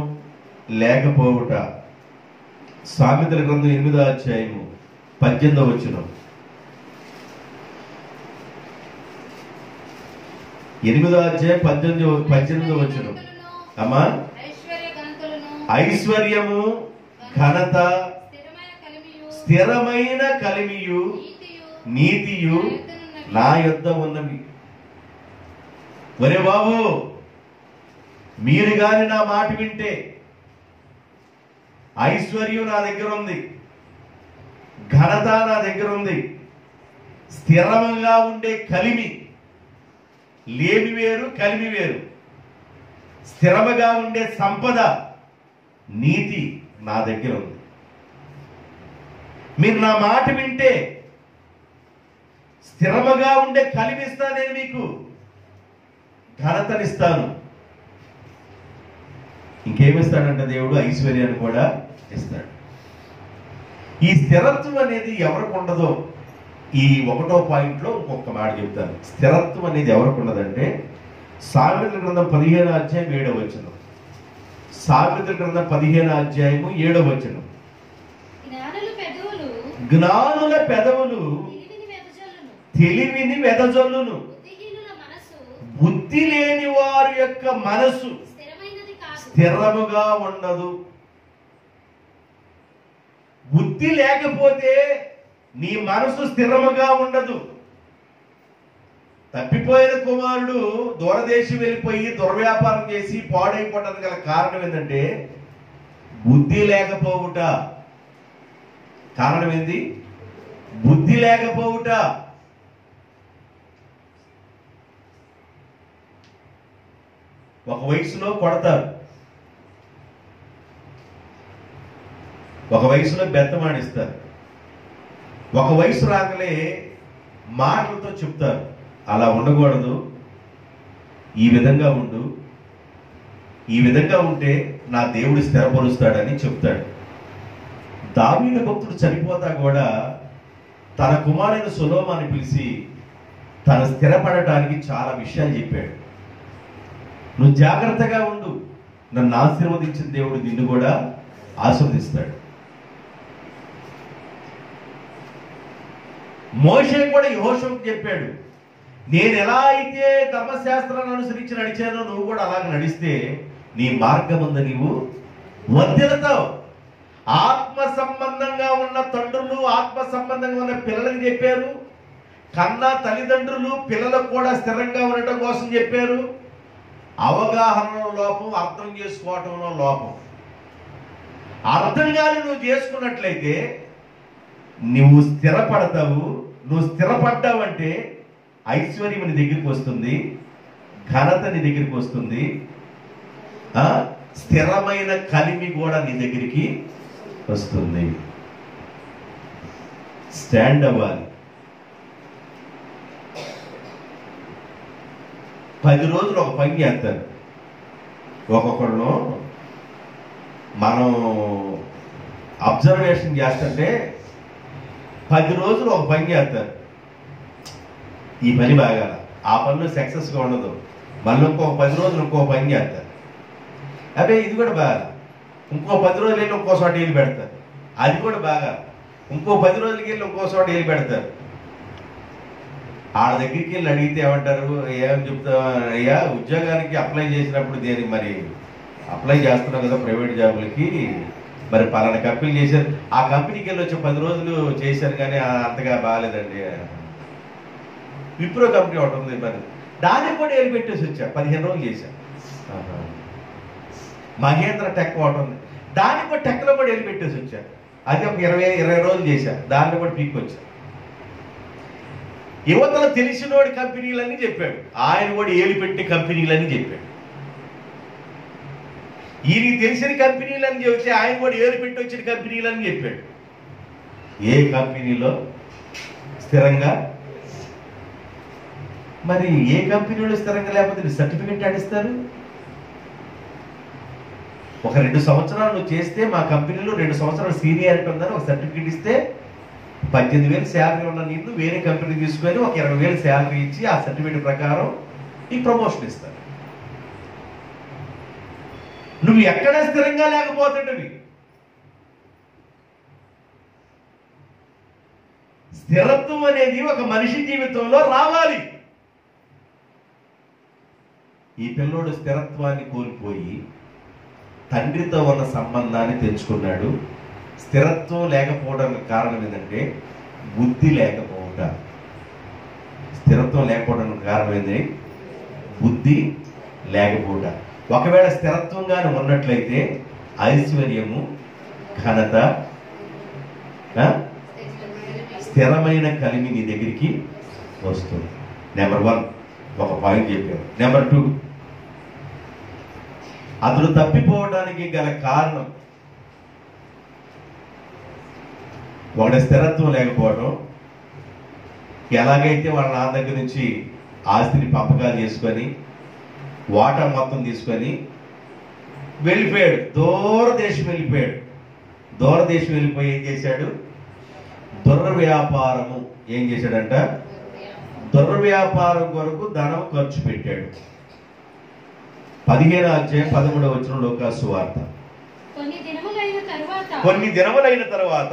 లేకపోవుట. సామెతల గ్రంథం 8వ అధ్యాయము 18వ వచనం, 8వ అధ్యాయం 18వ వచనం. అమ్మా, ఐశ్వర్యము, ఘనత, స్థిరమైన కలిమియు నీతియు నా యొద్ద ఉన్నవి. ఒరే బాబు, మీరు గాని నా మాట వింటే ఐశ్వర్యం నా దగ్గర ఉంది, ఘనత నా దగ్గర ఉంది, స్థిరంగా ఉండే కలిమి. లేమి వేరు, కలిమి వేరు. స్థిరముగా ఉండే సంపద, నీతి నా దగ్గర ఉంది. మీరు నా మాట వింటే స్థిరముగా ఉండే కలిమిస్తా, నేను మీకు ఘనతనిస్తాను. ఇంకేమిస్తాడంటే దేవుడు ఐశ్వర్యాన్ని కూడా ఇస్తాడు. ఈ స్థిరత్వం అనేది ఎవరికి ఉండదో ఈ 1వ పాయింట్లో ఇంకొక మాట చెప్తాను. స్థిరత్వం అనేది ఎవరికి ఉండదంటే సామెతల గ్రంథం 15వ అధ్యాయం 7వ వచనం. సామెతల గ్రంథం 15వ అధ్యాయము 7వ వచనం. జ్ఞానుల పెదవులు తెలివిని వెదజల్లును, బుద్ధి లేని వారి యొక్క మనసు స్థిరముగా ఉండదు. బుద్ధి లేకపోతే నీ మనసు స్థిరముగా ఉండదు. తప్పిపోయిన కుమారుడు దూరదేశం వెళ్ళిపోయి దుర్వ్యాపారం చేసి పాడైపోవడానికి గల కారణం ఏంటంటే బుద్ధి లేకపోవుట. కారణం ఏంది? బుద్ధి లేకపోవుట. ఒక వయసులో కొడతారు, ఒక వయసులో బెత్తమాడిస్తారు, ఒక వయసు రాగలే మాటలతో చెప్తారు, అలా ఉండకూడదు, ఈ విధంగా ఉండు, ఈ విధంగా ఉంటే నా దేవుడు స్థిరపరుస్తాడని చెప్తాడు. దావీదు భక్తుడు చనిపోతా కూడా తన కుమారుని సొలొమోను పిలిచి తను స్థిరపడటానికి చాలా విషయాలు చెప్పాడు. నువ్వు జాగ్రత్తగా ఉండు, నన్ను ఆశీర్వదించిన దేవుడు నిన్ను కూడా ఆశీర్వదిస్తాడు. మోషే కూడా యెహోషువకు చెప్పాడు, నేను ఎలా అయితే ధర్మశాస్త్రాన్ని అనుసరించి నడిచానో నువ్వు కూడా అలాగే నడిస్తే నీ మార్గమందు నీవు వర్ధిల్లుతావు. ఆత్మ సంబంధంగా ఉన్న తండ్రులు ఆత్మ సంబంధంగా ఉన్న పిల్లలకు చెప్పారు, కన్నా తల్లిదండ్రులు పిల్లలకు కూడా స్థిరంగా ఉండటం కోసం చెప్పారు. అవగాహనలో లోపం, అర్థం చేసుకోవటంలో లోపం. అర్థంగానే నువ్వు చేసుకున్నట్లయితే నువ్వు స్థిరపడతావు. నువ్వు స్థిరపడ్డావంటే ఐశ్వర్యం నీ దగ్గరికి వస్తుంది, ఘనత నీ దగ్గరికి వస్తుంది, స్థిరమైన కలిమి కూడా నీ దగ్గరికి వస్తుంది. స్టాండ్ అవ్వాలి. 10 రోజులు ఒక పని చేస్తారు. ఒక్కొక్కళ్ళు మనం అబ్జర్వేషన్ చేస్తుంటే 10 రోజులు ఒక పని చేస్తారు. ఈ పని బాగా, ఆ పనిలో సక్సెస్గా ఉండదు, మళ్ళీ ఇంకొక 10 రోజులు ఇంకో పని చేస్తారు. అదే ఇది కూడా బాగా, ఇంకో 10 రోజులు వెళ్ళి ఇంకో చోట వేలు పెడతారు. అది కూడా బాగా, ఇంకో 10 రోజులకి వెళ్ళి ఇంకో చోట వేలు పెడతారు. వాళ్ళ దగ్గరికి వెళ్ళి అడిగితే ఏమంటారు, ఏమని చెప్తా, అయ్యా ఉద్యోగానికి అప్లై చేసినప్పుడు దేనికి మరి అప్లై చేస్తున్నాం కదా ప్రైవేట్ జాబులకి, మరి పలానా కంపెనీ చేశారు, ఆ కంపెనీకి వెళ్ళి వచ్చి 10 రోజులు చేశారు కానీ అంతగా బాగాలేదండి. విప్రో కంపెనీ ఒకటి ఉంది, మరి దానికి కూడా వేలు పెట్టేసి వచ్చా, 15 రోజులు చేశా. మహేంద్ర టెక్ ఒకటి ఉంది, దానికి కూడా టెక్లో కూడా వేలు పెట్టేసి వచ్చా, అది ఒక 20 రోజులు చేశా, దాంట్లో కూడా పీక్ వచ్చా. యువతలో తెలిసినోడి కంపెనీలని చెప్పాడు, ఆయన కూడా ఏలు పెట్టి కంపెనీలని చెప్పాడు. ఈయనకి తెలిసిన కంపెనీలని చెబితే ఆయన కూడా ఏలు పెట్టి వచ్చిన కంపెనీలని చెప్పాడు. ఏ కంపెనీలో స్థిరంగా, మరి ఏ కంపెనీలో స్థిరంగా లేకపోతే సర్టిఫికెట్ ఆడిస్తారు. ఒక 2 సంవత్సరాలు నువ్వు చేస్తే మా కంపెనీలో 2 సంవత్సరాలు సీనియారిటీ ఉందని ఒక సర్టిఫికెట్ ఇస్తే 18,000 శాలరీ ఉన్న నిన్ను వేరే కంపెనీ తీసుకొని ఒక 20,000 శాలరీ ఇచ్చి ఆ సర్టిఫికేట్ ప్రకారం ఈ ప్రమోషన్ ఇస్తారు. నువ్వు ఎక్కడ స్థిరంగా లేకపోతుంటవి. స్థిరత్వం అనేది ఒక మనిషి జీవితంలో రావాలి. ఈ పిల్లోడు స్థిరత్వాన్ని కోల్పోయి తండ్రితో ఉన్న సంబంధాన్ని తెంచుకున్నాడు, స్థిరత్వం లేకపోవడానికి కారణం ఏంటంటే బుద్ధి లేకపోవట. స్థిరత్వం లేకపోవడానికి కారణం ఏంటి? బుద్ధి లేకపోవట. ఒకవేళ స్థిరత్వంగానే ఉన్నట్లయితే ఐశ్వర్యము, ఘనత, స్థిరమైన కలిమి నీ దగ్గరికి వస్తుంది. నెంబర్ 1 ఒక పాయింట్ చెప్పారు. నెంబర్ 2, అతడు తప్పిపోవడానికి గల కారణం ఒకటి స్థిరత్వం లేకపోవడం. ఎలాగైతే వాళ్ళ నాన్న దగ్గర నుంచి ఆస్తిని పంపకాలు చేసుకొని వాటా మొత్తం తీసుకొని వెళ్ళిపోయాడు, దూరదేశం వెళ్ళిపోయాడు. దూరదేశం వెళ్ళిపోయి ఏం చేశాడు? దుర్వ్యాపారము. ఏం చేశాడంట? దుర్వ్యాపారం కొరకు ధనం ఖర్చు పెట్టాడు. 15వ అధ్యాయం 13వ వచనం లూకాసు వార్త. కొన్ని దినములైన తరువాత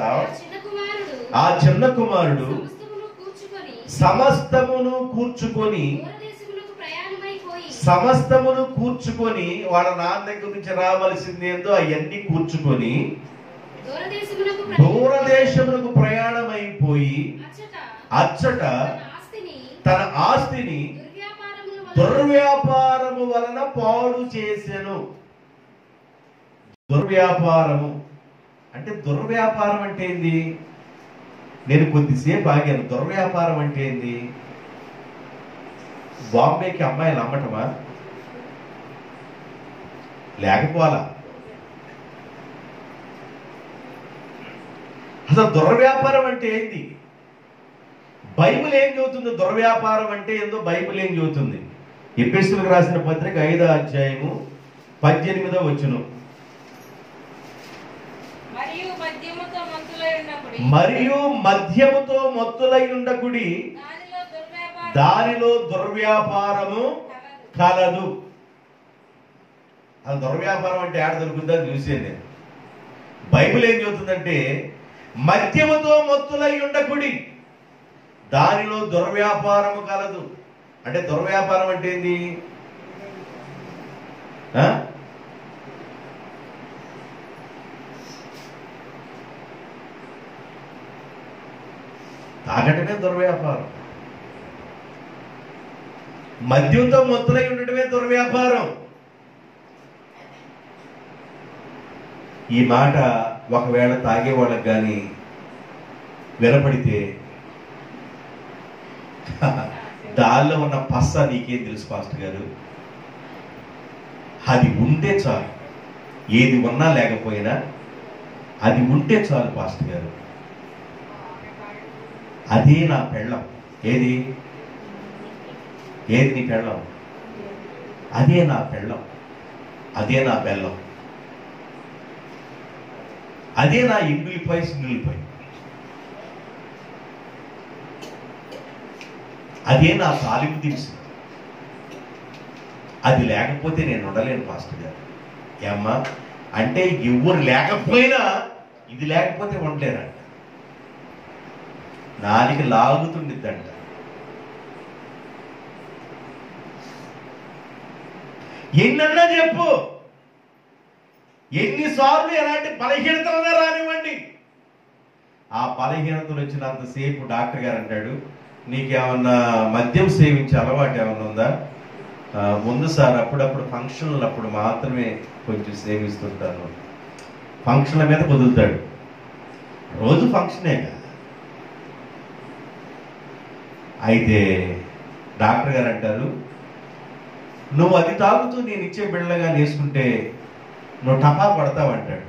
ఆ చిన్న కుమారుడు సమస్తమును కూర్చుకొని వాళ్ళ నాన్న దగ్గర నుంచి రావాల్సింది ఏందో అవన్నీ కూర్చుకొని దూరదేశమునకు ప్రయాణమైపోయి అచ్చట తన ఆస్తిని దుర్వ్యాపారము వలన పాడు చేసెను. దుర్వ్యాపారము అంటే, దుర్వ్యాపారం అంటే ఏంది? నేను కొద్దిసేపు ఆగాను. దుర్వ్యాపారం అంటే ఏంది? బాంబేకి అమ్మాయిలు అమ్మటమా? లేకపోవాలా? అసలు దుర్వ్యాపారం అంటే ఏంది? బైబిల్ ఏం చెబుతుంది? దుర్వ్యాపారం అంటే ఏందో బైబిల్ ఏం చెబుతుంది? ఎఫెసీయులకు రాసిన పత్రిక 5వ అధ్యాయము 18వ వచనం. మరియు మద్యముతో మత్తులై ఉండకుడి, దానిలో దుర్వ్యాపారము కలదు. అది దుర్వ్యాపారం అంటే ఏడ దొరుకుతుందో చూసేది. బైబిల్ ఏం చెబుతుందంటే మద్యముతో మత్తులై ఉండకుడి, దానిలో దుర్వ్యాపారము కలదు. అంటే దుర్వ్యాపారం అంటే ఏంది? తాగటమే దుర్వ్యాపారం. మద్యంతో మత్తులై ఉండటమే దుర్వ్యాపారం. ఈ మాట ఒకవేళ తాగే వాళ్ళకి కానీ వినపడితే దానిలో ఉన్న పస్స నీకేం తెలుసు పాస్టర్ గారు? అది ఉంటే చాలు. ఏది ఉన్నా లేకపోయినా అది ఉంటే చాలు పాస్టర్ గారు. అదే నా పెళ్ళం. ఏది నీ పెళ్ళం? అదే నా పెళ్ళం, అదే నా బెల్లం, అదే నా ఇంగులిపై సింగులిపై, అదే నా తాలింపు దినుసు. అది లేకపోతే నేను ఉండలేను పాస్టర్ గారు. ఏమ్మా అంటే ఎవరు లేకపోయినా ఇది లేకపోతే ఉండలేరంట. నాలుక లాగుతుండిద్దంట. ఎన్నన్నా చెప్పు, ఎన్నిసార్లు ఎలాంటి బలహీనతలన్నా రానివ్వండి, ఆ బలహీనతలు వచ్చినంతసేపు డాక్టర్ గారు అంటాడు, నీకేమన్నా మద్యం సేవించే అలవాటు ఏమన్నా ఉందా? ముందు సార్ అప్పుడప్పుడు ఫంక్షన్లు అప్పుడు మాత్రమే కొంచెం సేవిస్తుంటాను. ఫంక్షన్ల మీద కుదులుతాడు. రోజు ఫంక్షనేగా. అయితే డాక్టర్ గారు అంటారు, నువ్వు అది తాగుతూ నేను ఇచ్చే బిళ్ళగా వేసుకుంటే నువ్వు టపా పడతావు అంటాడు.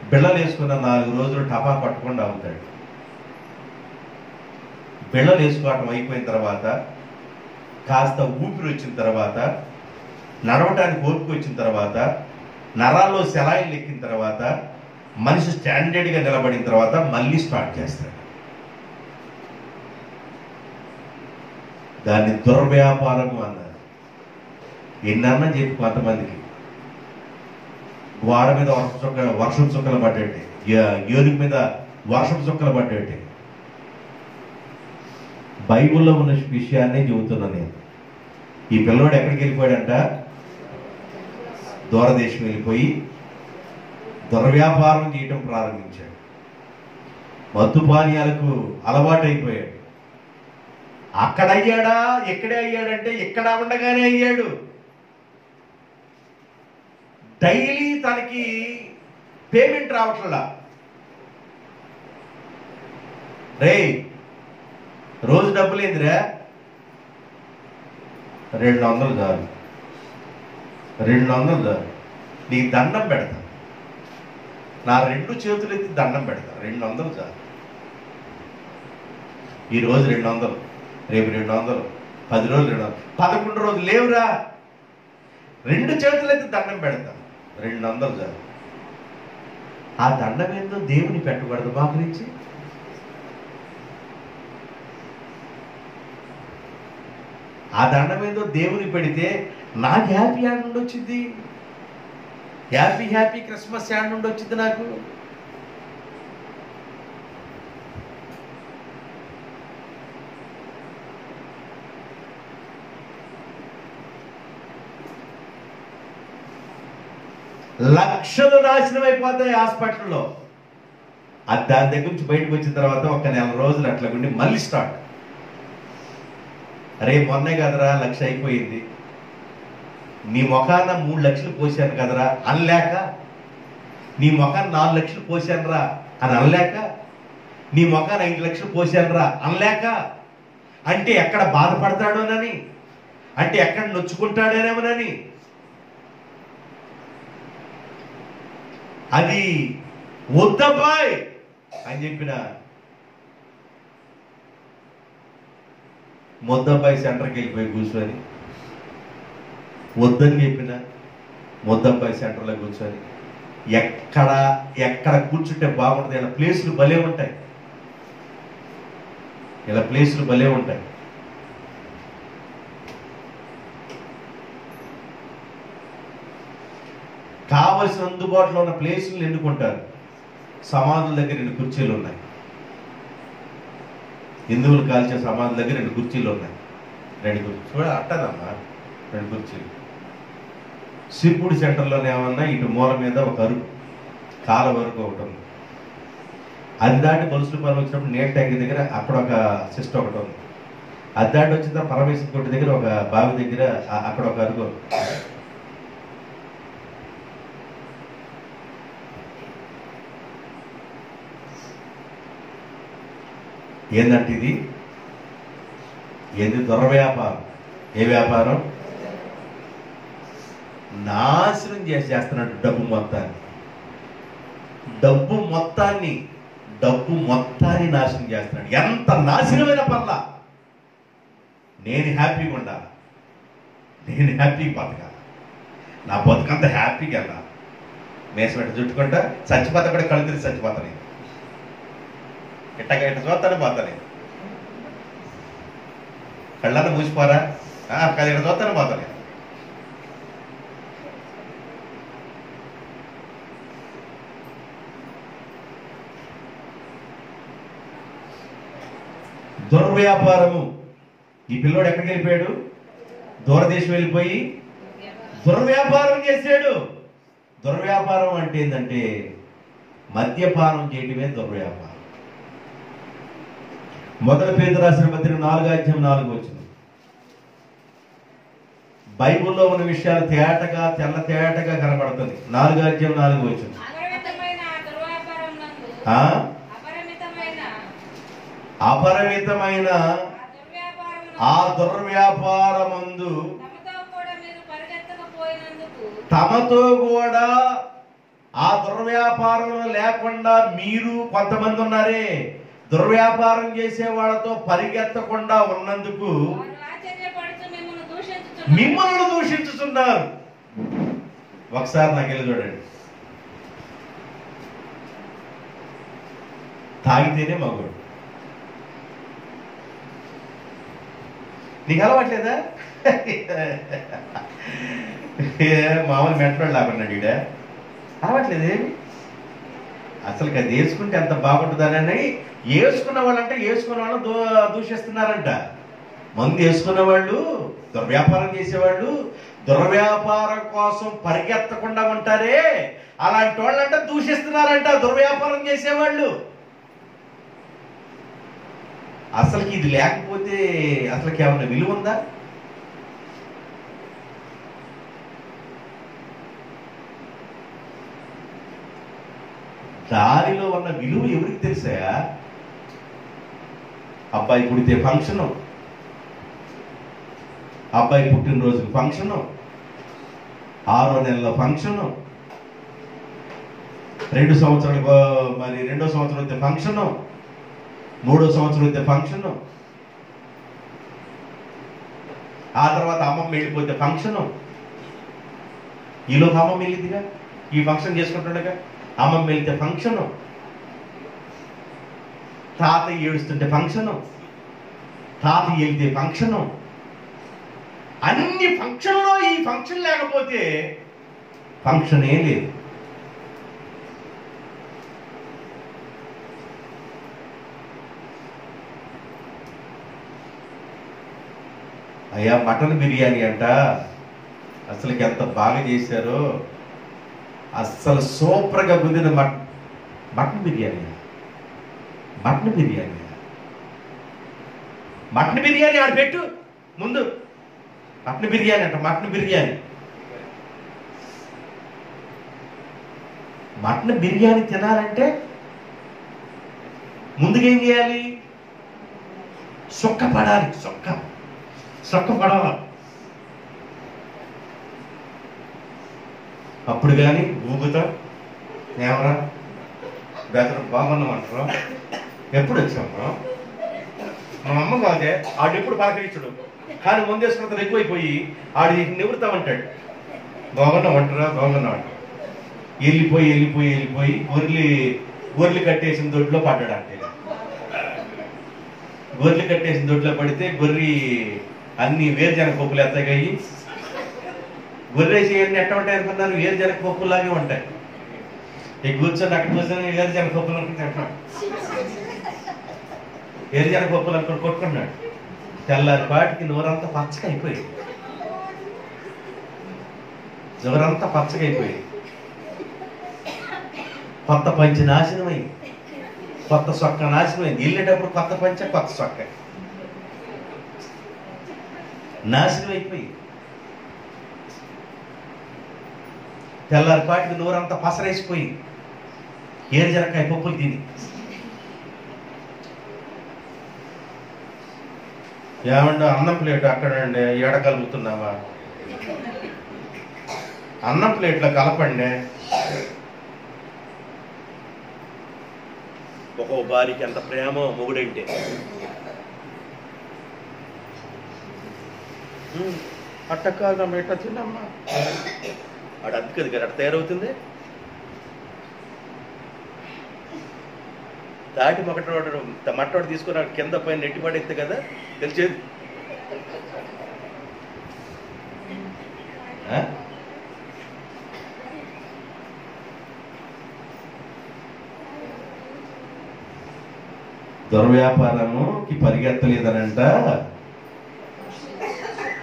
బిళ్ళలు వేసుకున్న 4 రోజులు టపా పట్టకుండా అవుతాడు. బిళ్ళలు వేసుకోవటం అయిపోయిన తర్వాత, కాస్త ఊపిరి వచ్చిన తర్వాత, నడవటానికి ఓపిక వచ్చిన తర్వాత, నరాల్లో సెలాయిన్లు ఎక్కిన తర్వాత, మనిషి స్టాండర్డ్గా నిలబడిన తర్వాత మళ్ళీ స్టార్ట్ చేస్తాడు. దాన్ని దుర్వ్యాపారము అన్నారు. ఎన్నన్నా చెప్పి కొంతమందికి గోడ మీద వర్షం చుక్కలు పడ్డట్టే, ఏనుగు మీద వర్షం చుక్కలు పడ్డట్టే. బైబిల్లో ఉన్న విషయాన్నే చెబుతున్నా నేను. ఈ పిల్లవాడు ఎక్కడికి వెళ్ళిపోయాడంట? దూరదేశం వెళ్ళిపోయి దుర్వ్యాపారం చేయటం ప్రారంభించాడు. మత్తు పానీయాలకు అలవాటైపోయాడు. అక్కడ అయ్యాడా, ఎక్కడే అయ్యాడంటే ఇక్కడ ఉండగానే అయ్యాడు. డైలీ తనకి పేమెంట్ రావట్లా. రే రోజు డబ్బులు ఏందిరా? 200 చాలు, 200 చాలు, నీకు దండం పెడతా, నా 2 చేతులు ఎత్తి దండం పెడతా, 200 చాలు. ఈరోజు 200, రేపు 200, 10 రోజులు 200, 11 రోజులు లేవురా, 2 చేతులు ఎత్తి దండం పెడతా, 200 చాలు. ఆ దండం ఏందో దేవుని పెట్టకూడదు మా గురించి. ఆ దండం ఏందో దేవుని పెడితే నాకు హ్యాపీ యాడ్ నుండి వచ్చింది, హ్యాపీ క్రిస్మస్ యాడ్ నుండి వచ్చింది నాకు. లక్షలు నాశనం అయిపోతాయి హాస్పిటల్లో. అది దాని దగ్గర నుంచి బయటకు వచ్చిన తర్వాత ఒక నెల రోజులు అట్లా ఉండి మళ్ళీ స్టార్ట్. అరే మొన్నే కదరా 1,00,000 అయిపోయింది, నీ ముఖాన 3 లక్షలు పోసాను కదరా అనలేక, నీ ముఖాన్ని 4 లక్షలు పోసాను రా అని అనలేక, నీ ముఖాన్ని 5 లక్షలు పోసాను రా అనలేక, అంటే ఎక్కడ బాధపడతాడోనని, అంటే ఎక్కడ నొచ్చుకుంటాడేమోనని, అది వద్దబ్బాయ్ అని చెప్పిన మొద్దబ్బాయి సెంటర్కి వెళ్ళిపోయి కూర్చొని, వద్దని చెప్పిన మొద్దబ్బాయి సెంటర్లో కూర్చొని ఎక్కడ కూర్చుంటే బాగుంటుంది. ఇలా ప్లేసులు భలే ఉంటాయి, ఇలా ప్లేసులు భలే ఉంటాయి. కావలసిన అందుబాటులో ఉన్న ప్లేసులు ఎన్నుకుంటారు. సమాధుల దగ్గర 2 కుర్చీలు ఉన్నాయి, హిందువులు కాల్చే సమాధుల దగ్గర 2 కుర్చీలు ఉన్నాయి. 2 కుర్చీలు చూడ అట్టదమ్మా, 2 కుర్చీలు. సిర్పూడి సెంటర్లోనే ఏమన్నా ఇటు మూల మీద ఒక అరుగు, కాల వరకు ఒకటి ఉంది. అది దాటి బొలుసులపాలెం వచ్చినప్పుడు నీళ్ళ ట్యాంక్ దగ్గర అక్కడ ఒక సిస్టమ్ ఒకటి ఉంది. అది దాటి వచ్చిన పరమేశ్వర కొట్టు దగ్గర ఒక బావి దగ్గర అక్కడ ఒక అరుగు. ఏందంటే ఇది ఏంది? దుర్వ్యాపారం. ఏ వ్యాపారం? నాశనం చేస్తున్నాడు డబ్బు మొత్తాన్ని నాశనం చేస్తున్నాడు. ఎంత నాశనమైన పర్లా నేను హ్యాపీగా ఉండాలి, నేను హ్యాపీగా బతకాలి, నా బతుకంతా హ్యాపీగా వెళ్ళాలి. మేసపెట్ట చుట్టుకుంటా చచ్చిపోతా కూడా కళ్ళు తిరిగి చచ్చిపోతాను, ఇట్ట చూస్తాను పోతాను, కళ్ళని మూసిపోరా కదా, ఇక్కడ చూస్తాను పోతాను. దుర్వ్యాపారము. ఈ పిల్లోడు ఎక్కడికి వెళ్ళిపోయాడు? దూరదేశం వెళ్ళిపోయి దుర్వ్యాపారం చేశాడు. దుర్వ్యాపారం అంటే ఏంటంటే మద్యపానం చేయడమే దుర్వ్యాపారం. 1 పేతురు రాసిన పత్రిక 4:4 బైబుల్లో ఉన్న విషయాలు తెల్ల తేటగా కనబడుతుంది. 4:4 అపరిమితమైన ఆ దుర్వ్యాపారమందు తమతో కూడా ఆ దుర్వ్యాపారంలో లేకుండా మీరు కొంతమంది ఉన్నారే, దుర్వ్యాపారం చేసే వాళ్ళతో పరిగెత్తకుండా ఉన్నందుకు మిమ్మల్ని దూషించుతున్నారు. ఒకసారి నాకెళ్ళి చూడండి. తాగితేనే మగోడు. నీకు అలవాట్లేదా? మామూలు మెంటోడు లాగున్నాడు ఈడ. అలవాట్లేదేమి అసలు అది వేసుకుంటే ఎంత బాగుంటుందని. వేసుకున్న వాళ్ళంటే వేసుకున్న వాళ్ళు దూషిస్తున్నారంట. మందు వేసుకున్న వాళ్ళు, దుర్వ్యాపారం చేసేవాళ్ళు, దుర్వ్యాపారం కోసం పరిగెత్తకుండా ఉంటారే, అలాంటి వాళ్ళంట దూషిస్తున్నారంట దుర్వ్యాపారం చేసేవాళ్ళు. అసలుకి ఇది లేకపోతే అసలుకి ఏమన్నా విలువ ఉందా? దారిలో ఉన్న విలువ ఎవరికి తెలుసా? అబ్బాయి పుడితే ఫంక్షను, అబ్బాయి పుట్టినరోజుకి ఫంక్షను, 6వ నెలలో ఫంక్షను, 2 సంవత్సరాలకు మరి 2వ సంవత్సరం అయితే ఫంక్షను, 3వ సంవత్సరం అయితే ఫంక్షను, ఆ తర్వాత అమ్మమ్మ వెళ్ళిపోతే ఫంక్షను. ఈలోపు అమ్మమ్మ వెళ్ళిందిగా, ఈ ఫంక్షన్ చేసుకుంటుండగా అమ్మమ్మ వెళ్తే ఫంక్షను, తాతయ్య ఏడుస్తుంటే ఫంక్షను, తాతయ్య వెళ్తే ఫంక్షను. అన్ని ఫంక్షన్లో ఈ ఫంక్షన్ లేకపోతే ఫంక్షనే లేదు. అయ్యా మటన్ బిర్యానీ అంట, అసలుకి ఎంత బాగా చేశారో, అస్సలు సూపర్గా కుదిరిన mutton biryani. Mutton biryani, mutton biryani ఆడ పెట్టు ముందు. మటన్ బిర్యానీ అంట, మటన్ బిర్యానీ. మటన్ బిర్యానీ తినాలంటే ముందుకేం చేయాలి? సొక్క పడాలి, సొక్క పడాలి. అప్పుడు కానీ ఊగుతా ఏమరా బెదరు బాగున్నామంటారు. ఎప్పుడు వచ్చాము? మా అమ్మ కాదే ఆడు ఎప్పుడు పలకరించడు, కానీ ముందేసుకుంత ఎక్కువైపోయి ఆడు నివృత్తామంటాడు. బాగున్నామంటారా? బాగున్నామంట. వెళ్ళిపోయి గొర్రెలు కట్టేసిన దొడ్లో పడ్డాడు. అంటే గొర్రెలు కట్టేసిన దొడ్లో పడితే గొర్రె అన్ని వేరుజనక పప్పులు ఎత్తగాయి. గొర్రెసి అన్ని ఎట్ట ఉంటాయి అనుకున్నారు? వేరుజనక పప్పులాగే ఉంటాయి. ఇక కూర్చొని అక్కడ కూర్చొని వేరుజనక పప్పులు అనుకుంటాడు. వేరుజనక పప్పులు అనుకుని కొట్టుకున్నాడు. తెల్లారి పాటికి నోరంతా పచ్చగా అయిపోయింది. నోరంతా పచ్చగా అయిపోయింది. కొత్త పంచి నాశనమైంది, కొత్త సొక్క నాశనమైంది. వెళ్ళేటప్పుడు కొత్త పంచ, కొత్త సొక్క నాశనం అయిపోయి తెల్లారి పాటికి నోరంతా పసరేసిపోయింది. ఏరుజనకాయ పప్పులు తిని. ఏమంటే అన్నం ప్లేట్ అక్కడండి ఏడ కలుపుతున్నావా? అన్నం ప్లేట్లో కలపండి. ఒక్కో భార్యకి ఎంత ప్రేమ మొగుడంటే. అట్ట కాదమ్మా, ఎట్లా తిన్నమ్మా? ఆడు అందుకది కదా అట్ట తయారవుతుంది. తాటి మట్టోడు తీసుకుని కింద పైన నెట్టి పడేస్తే కదా తెలిసేది. దుర్వ్యాపారముకి పరిగెత్తలేదనంట.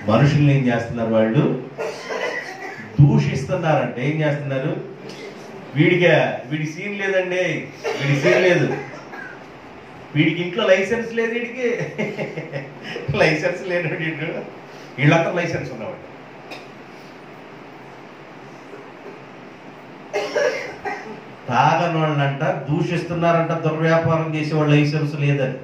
మనుషుల్ని ఏం చేస్తున్నారు? వాళ్ళు దూషిస్తున్నారంట. ఏం చేస్తున్నారు? వీడి సీన్ లేదండి, వీడి సీన్ లేదు, వీడికి ఇంట్లో లైసెన్స్ లేదు, వీడికి లైసెన్స్ లేడు, వీళ్ళంతా లైసెన్స్ ఉన్నవాడు. తాగనోళ్ళంట దూషిస్తున్నారంట, దుర్వ్యాపారం చేసేవాళ్ళు లైసెన్స్ లేదని.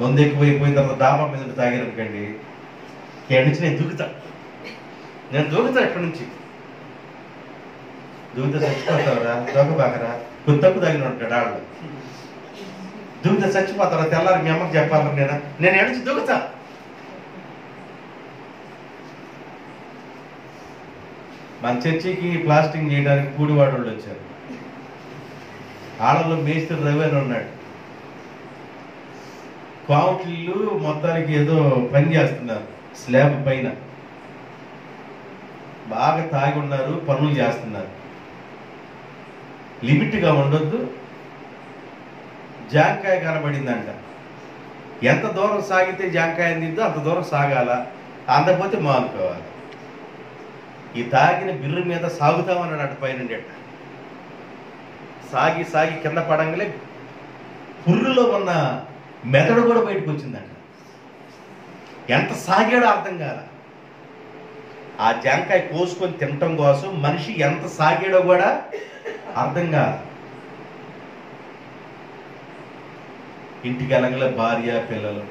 ముందు ఎక్కువైపోయిన తర్వాత డాబా మీద తాగారనుకోండి, ఎక్కడి నుంచి నేను దూకుతా ఎక్కడి నుంచి దూకితే చచ్చిపోతావురా, దొంగబాకరా, తప్పు తాగిన ఉంటాడు ఆళ్ళు. దూకితే చచ్చిపోతారా? తెల్లారి మీ అమ్మకి చెప్పాలి నేను ఎడిచి దూకుతా. మన చర్చికి ప్లాస్టింగ్ చేయడానికి పూడివాడు వాళ్ళు వచ్చారు. ఆళ్ళలో మేస్త్రి రవి అని ఉన్నాడు. కాంక్రీట్లు మొత్తానికి ఏదో పని చేస్తున్నారు స్లాబ్ పైన. బాగా తాగి ఉన్నారు, పనులు చేస్తున్నారు. లిమిట్గా ఉండొద్దు. జాంకాయ కనబడిందంట. ఎంత దూరం సాగితే జాంకాయ అందిద్దో అంత దూరం సాగాల, అందకపోతే మానుకోవాలి. ఈ తాగిన బిర్రు మీద సాగుతామన్నాడు అటు పైనుండి అట్ట సాగి సాగి కింద పడంగానే పుర్రులో ఉన్న మెదడు కూడా బయటకు వచ్చిందంట. ఎంత సాగాడో అర్థం కాల. ఆ జాంకాయ కోసుకొని తినటం కోసం మనిషి ఎంత సాగాడో కూడా అర్థం కాదు. ఇంటికి వెళ్ళగల భార్య పిల్లలు,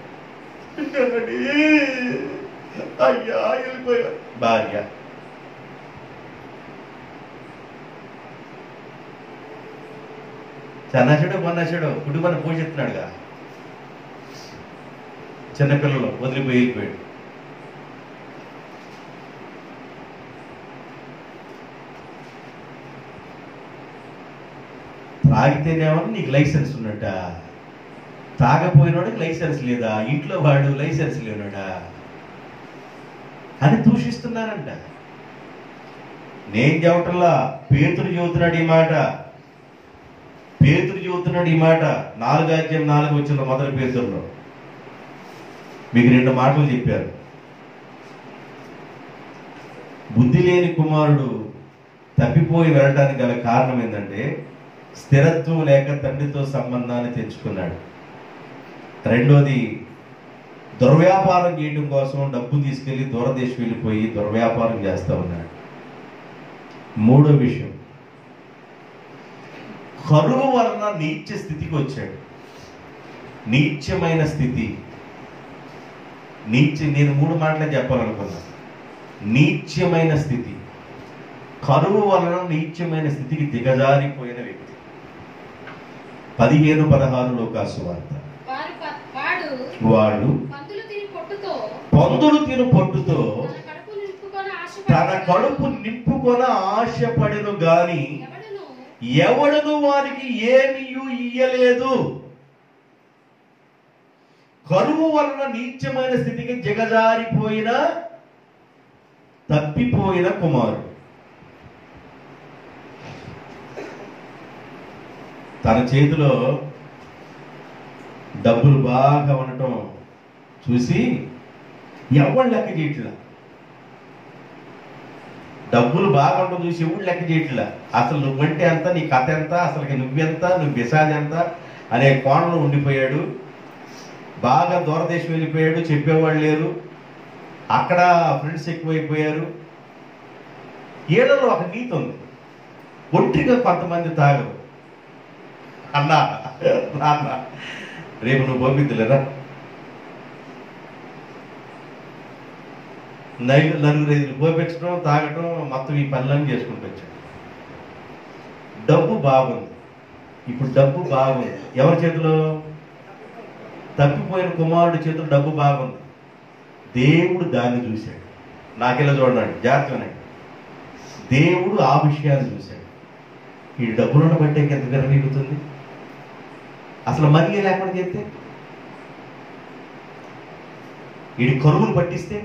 అయ్యా వెళ్ళిపోయా భార్య, చన్నాచాడో మొన్నాచాడో కుటుంబాన్ని పోషిస్తున్నాడుగా, చిన్నపిల్లలు వదిలిపోయి వెళ్ళిపోయాడు. తాగితేనేమో నీకు లైసెన్స్ ఉన్నట్ట, తాగపోయినోడికి లైసెన్స్ లేదా, ఇంట్లో వాడు లైసెన్స్ లేనాడా అని దూషిస్తున్నారంట. నేను చెప్పటంలా, పేతురు చెబుతున్నాడు ఈ మాట. పేతురు చెబుతున్నాడు ఈ మాట 4:4 మొదటి పేతురులో. మీకు 2 మాటలు చెప్పారు. బుద్ధి లేని కుమారుడు తప్పిపోయి వెళ్ళడానికి గల కారణం ఏంటంటే స్థిరత్వం లేక తండ్రితో సంబంధాన్ని తెచ్చుకున్నాడు. రెండోది, దుర్వ్యాపారం చేయడం కోసం డబ్బు తీసుకెళ్లి దూరదేశం వెళ్ళిపోయి దుర్వ్యాపారం చేస్తూ ఉన్నాడు. మూడో విషయం, కరువు వలన నీచ స్థితికి వచ్చాడు. నీచమైన స్థితి. నేను 3 మాటలే చెప్పాలనుకున్నా. నీచమైన స్థితి, కరువు వలన నీచమైన స్థితికి దిగజారిపోయిన వ్యక్తి. 15-16 లోకాసు వార్త. వాడు పందులు తిను పొట్టుతో తన కడుపు నింపుకొన ఆశపడెను గాని ఎవడును వారికి ఏమీ ఇయ్యలేదు. కరువు వలన నీచమైన స్థితికి దిగజారిపోయిన తప్పిపోయిన కుమారుడు. తన చేతిలో డబ్బులు బాగా ఉండటం చూసి ఎవడు లెక్క చేయట్లా. డబ్బులు బాగా ఉండటం చూసి ఎవడు లెక్క చేయట్లా. అసలు నువ్వంటే ఎంత, నీ కథ ఎంత, అసలు నువ్వెంత, నువ్వు బిసాది ఎంత అనే కోణంలో ఉండిపోయాడు. బాగా దూరదేశం వెళ్ళిపోయాడు, చెప్పేవాళ్ళు లేరు. అక్కడ ఫ్రెండ్స్ ఎక్కువైపోయారు. ఏళ్ళలో ఒక నీతి ఉంది, ఒంటిగా కొంతమంది తాగరు. అన్నా నాన్న రేపు నువ్వు పంపిద్దులేరా, నలుగురు 5 పోపెట్టడం, తాగటం, మొత్తం ఈ పనులన్నీ చేసుకుంటూ వచ్చాడు. డబ్బు బాగుంది. ఇప్పుడు డబ్బు బాగుంది ఎవరి చేతిలో? తప్పిపోయిన కుమారుడి చేతిలో డబ్బు బాగుంది. దేవుడు దాన్ని చూశాడు. నాకెలా చూడండి, జాగ్రత్తగా. దేవుడు ఆ విషయాన్ని చూశాడు. ఈ డబ్బులను బట్టే ఎంత విరమిగుతుంది. అసలు మనీ లేకుండా చేస్తే, ఈ కరువులు పట్టిస్తే,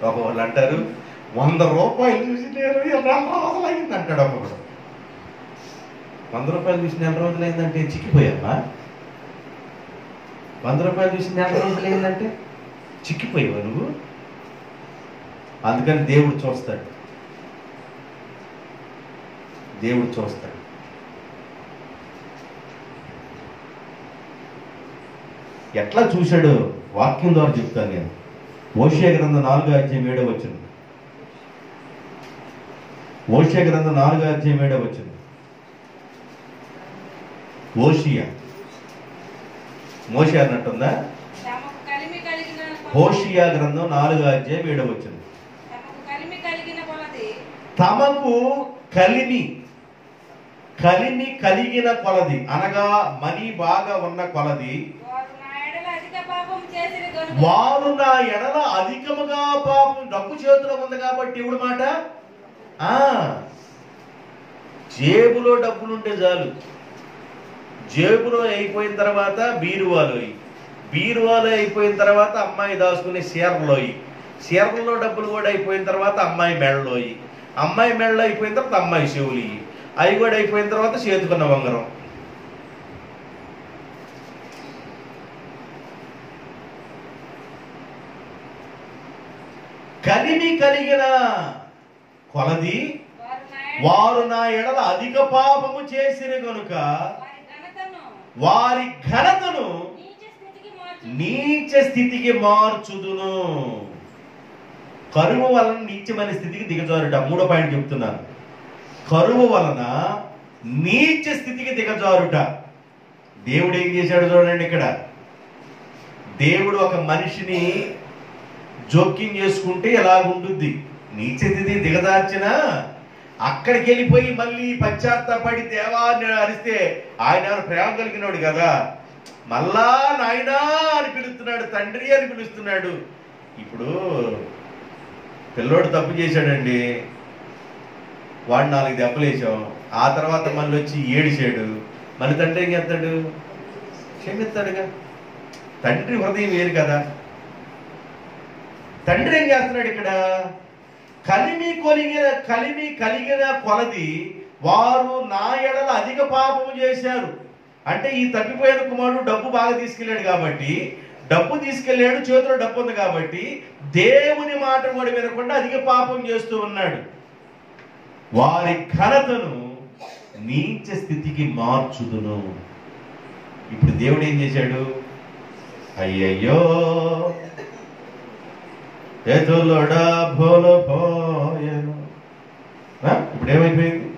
ఒకళ్ళు అంటారు 100 రూపాయలు చూసి నేను 2 రోజులు అయింది అంటాడు. ఒకడు 100 రూపాయలు చూసి 2 రోజులు అయిందంటే చిక్కిపోయావా? 100 రూపాయలు చూసి 2 రోజులు అయిందంటే చిక్కిపోయావా నువ్వు? అందుకని దేవుడు చూస్తాడు. దేవుడు చూస్తాడు. ఎట్లా చూశాడు వాక్యం ద్వారా చెప్తాను నేను. హోషేయ గ్రంథం 4:7 హోషేయ గ్రంథం 4:7 మోషే అన్నట్టుందా? హోషేయ గ్రంథం 4:7 తమకు కలిమి కలిగిన కొలది, అనగా మనీ బాగా ఉన్న కొలది వారు నా ఎడల అధికముగా పాపం. డబ్బు చేతిలో ఉంది కాబట్టి ఎవడు మాట? జేబులో డబ్బులుంటే చాలు. జేబులో అయిపోయిన తర్వాత బీరువాలో అయిపోయిన తర్వాత అమ్మాయి దాచుకునే చీరలో డబ్బులు కూడా అయిపోయిన తర్వాత అమ్మాయి మెడలో అయిపోయిన తర్వాత అమ్మాయి చెవులు, అవి కూడా అయిపోయిన తర్వాత చేతుకున్న ఉంగరం. కలిమి కలిగిన కొలది వారు నా ఎడల అధిక పాపము చేసిన గనుక వారి ఘనతను నీచ స్థితికి మార్చుదును. కరువు వలన నీచమైన స్థితికి దిగజారుట. 3వ పాయింట్ చెప్తున్నాను. కరువు వలన నీచ స్థితికి దిగజారుట. దేవుడు ఏం చేశాడు చూడండి. ఇక్కడ దేవుడు ఒక మనిషిని జోక్యం చేసుకుంటే ఎలాగుంటుంది. నీచ స్థితికి దిగజార్చిన అక్కడికి వెళ్ళిపోయి మళ్ళీ పశ్చాత్తాపడి దేవాన్ని అరిస్తే ఆయన ప్రేమ కలిగినాడు కదా, మళ్ళా నాయనా అని పిలుస్తున్నాడు, తండ్రి అని పిలుస్తున్నాడు. ఇప్పుడు పిల్లోడు తప్పు చేశాడండి, వాడు 4 దెబ్బలు వేసాం, ఆ తర్వాత మళ్ళీ వచ్చి ఏడిచాడు, మళ్ళీ తండ్రి ఏం చేస్తాడు? క్షమిస్తాడుగా. తండ్రి హృదయం వేరు కదా. తండ్రి ఏం చేస్తున్నాడు ఇక్కడ? కలిమి కలిగిన కొలది వారు నా ఎడల అధిక పాపము చేశారు. అంటే ఈ తప్పిపోయిన కుమారుడు డబ్బు బాగా తీసుకెళ్ళాడు కాబట్టి, డబ్బు తీసుకెళ్ళాడు, చేతిలో డబ్బు ఉంది కాబట్టి దేవుని మాట కూడా వినకుండా అధిక పాపం చేస్తూ ఉన్నాడు. వారి ఘనతను నీచ స్థితికి మార్చుదును. ఇప్పుడు దేవుడు ఏం చేశాడు? అయ్యయ్యో ఎదులుడా భోలపోయెను. ఇప్పుడు ఏమైపోయింది?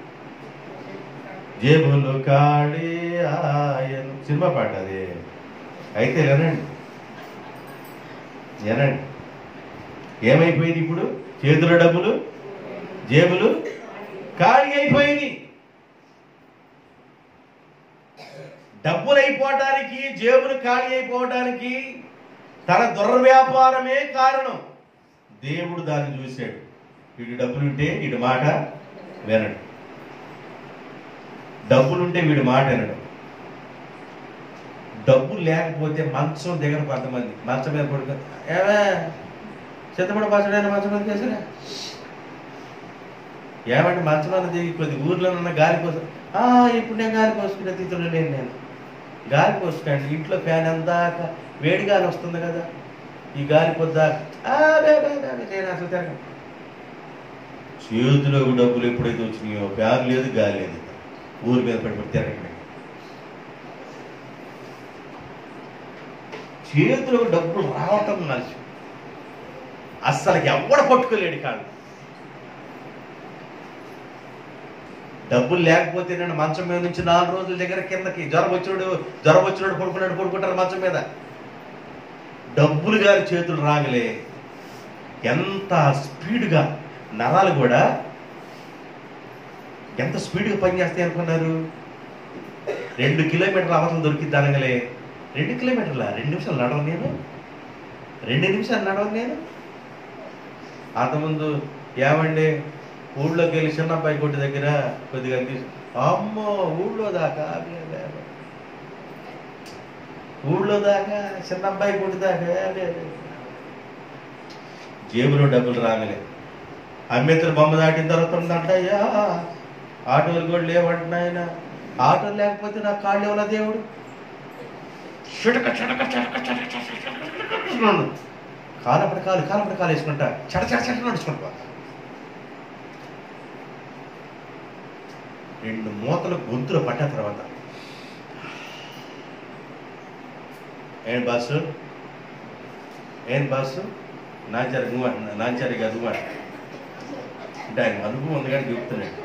జేబులు ఖాళీ ఆయను. సినిమా పాట అది. అయితే వినండి, ఏమైపోయింది ఇప్పుడు? చేతుల డబ్బులు, జేబులు ఖాళీ అయిపోయింది. డబ్బులు అయిపోవటానికి, జేబులు ఖాళీ అయిపోవటానికి తన దుర్వ్యాపారమే కారణం. దేవుడు దాన్ని చూశాడు. వీడి డబ్బులుంటే వీడి మాట వినడు, డబ్బులుంటే వీడి మాట వినడు. డబ్బులు లేకపోతే మంచం దగ్గర కొంతమంది మంచం మీద పడుకో, ఏమే చిత్తపడి పచ్చడైనా మంచం మీద చేసారా? ఏమంటే మంచం మీద దిగి కొద్ది ఊర్లో ఉన్న గాలి కోసం, ఇప్పుడు నేను గాలి పోసుకునే స్థితిలో లేను. నేను గాలి పోసుకోండి, ఇంట్లో ఫ్యాన్ అందాక వేడి గాలి వస్తుంది కదా, ఈ గాలి పొద్దాక నేను అసలు తిరగను. చేతిలో డబ్బులు ఎప్పుడైతే వచ్చినాయో ఫ్యాన్ లేదు, గాలి లేదు, ఊరి మీద పడిపోయి తిరగండి. చేతిలో డబ్బులు రావటం నచ్చు, అస్సలు ఎవడ పట్టుకోలేడు కాదు. డబ్బులు లేకపోతే నేను మంచం మీద నుంచి 4 రోజుల దగ్గర కిందకి జ్వరం వచ్చినాడు పడుకుంటారు మంచం మీద. డబ్బులు గారి చేతులు రాగలే ఎంత స్పీడ్గా నరాలు కూడా ఎంత స్పీడ్గా పనిచేస్తాయి అనుకున్నారు? 2 కిలోమీటర్ల అవసరం దొరికిద్ది అనగలే. 2 కిలోమీటర్ల 2 నిమిషాలు నడవను నేను, 2 నిమిషాలు నడవను నేను. అంతకుముందు ఏమండి ఊళ్ళోకి వెళ్ళి చిన్న అబ్బాయి కొట్టి దగ్గర కొద్దిగా అమ్మో ఊళ్ళో దాకా చిన్న అబ్బాయి కొట్టి దాకా జేబులో డబ్బులు రాగలే. అంబేద్కర్ బొమ్మ దాటిన తర్వాత ఉందంటయ్యా ఆటోలు కూడా లేవంటున్నాయన. ఆటోలు లేకపోతే నాకు కాళ్ళు ఇవ్వలా దేవుడు. కాలపడి కాలు వేసుకుంటా చెడ నడుచుకుంటా. 2 మూతలు గొంతులు పట్టిన తర్వాత ఏం బాసు నాంచారి కాదు అంటే ఆయన అనుభవం ఉంది కానీ చెప్తున్నాడు.